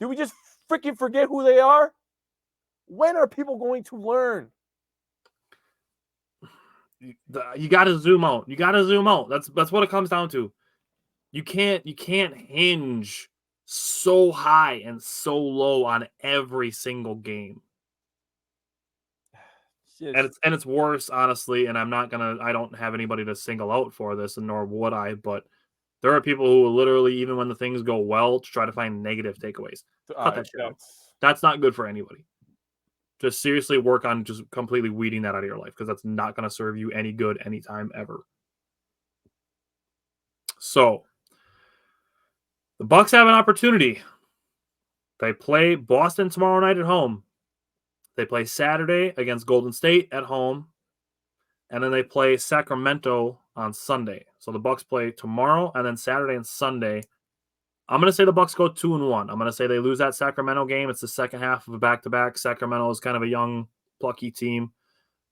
Did we just freaking forget who they are? When are people going to learn?
You got to zoom out. You got to zoom out. That's what it comes down to. You can't hinge so high and so low on every single game. And it's worse, honestly, and I don't have anybody to single out for this, and nor would I, but there are people who will literally, even when the things go well, to try to find negative takeaways. Cut that shit out. That's not good for anybody. Just seriously work on just completely weeding that out of your life, because that's not going to serve you any good anytime ever. So, the Bucks have an opportunity. They play Boston tomorrow night at home. They play Saturday against Golden State at home, and then they play Sacramento on Sunday. So the Bucks play tomorrow, and then Saturday and Sunday. I'm going to say the Bucks go 2-1. I'm going to say they lose that Sacramento game. It's the second half of a back-to-back. Sacramento is kind of a young, plucky team.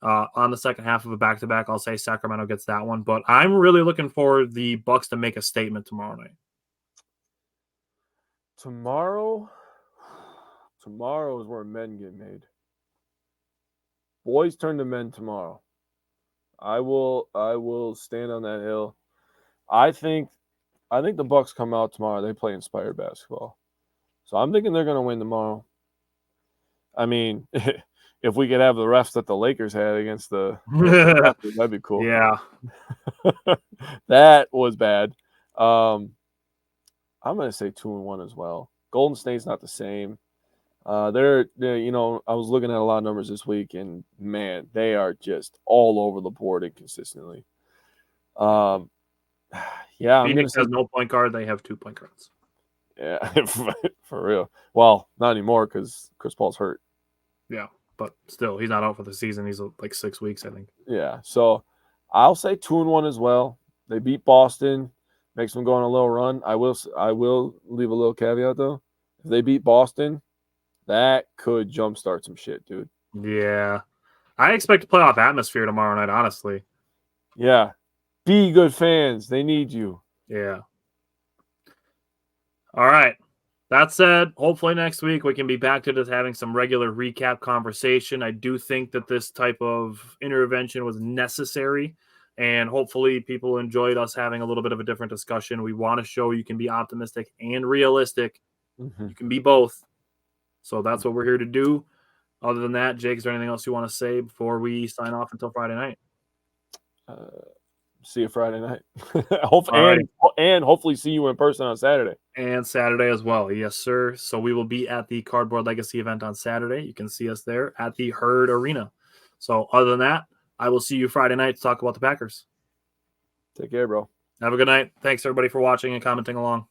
On the second half of a back-to-back, I'll say Sacramento gets that one. But I'm really looking for the Bucks to make a statement tomorrow night.
Tomorrow is where men get made. Boys turn to men tomorrow. I will stand on that hill. I think the Bucks come out tomorrow. They play inspired basketball. So I'm thinking they're going to win tomorrow. I mean, if we could have the refs that the Lakers had against the Raptors, that'd be cool.
Yeah.
That was bad. I'm going to say 2-1 as well. Golden State's not the same. They're, I was looking at a lot of numbers this week, and man, they are just all over the board inconsistently. Yeah, I'm going to say
no point guard. They have 2 point guards.
Yeah, for real. Well, not anymore because Chris Paul's hurt.
Yeah, but still, he's not out for the season. He's like 6 weeks, I think.
Yeah, so I'll say 2-1 as well. They beat Boston, makes them go on a little run. I will leave a little caveat though. If they beat Boston, that could jumpstart some shit, dude.
Yeah. I expect a playoff atmosphere tomorrow night, honestly.
Yeah. Be good fans. They need you.
Yeah. All right. That said, hopefully next week we can be back to just having some regular recap conversation. I do think that this type of intervention was necessary, and hopefully people enjoyed us having a little bit of a different discussion. We want to show you can be optimistic and realistic.
Mm-hmm.
You can be both. So that's what we're here to do. Other than that, Jake, is there anything else you want to say before we sign off until Friday night?
See you Friday night. And hopefully see you in person on Saturday.
And Saturday as well. Yes, sir. So we will be at the Cardboard Legacy event on Saturday. You can see us there at the Herd Arena. So other than that, I will see you Friday night to talk about the Packers.
Take care, bro.
Have a good night. Thanks, everybody, for watching and commenting along.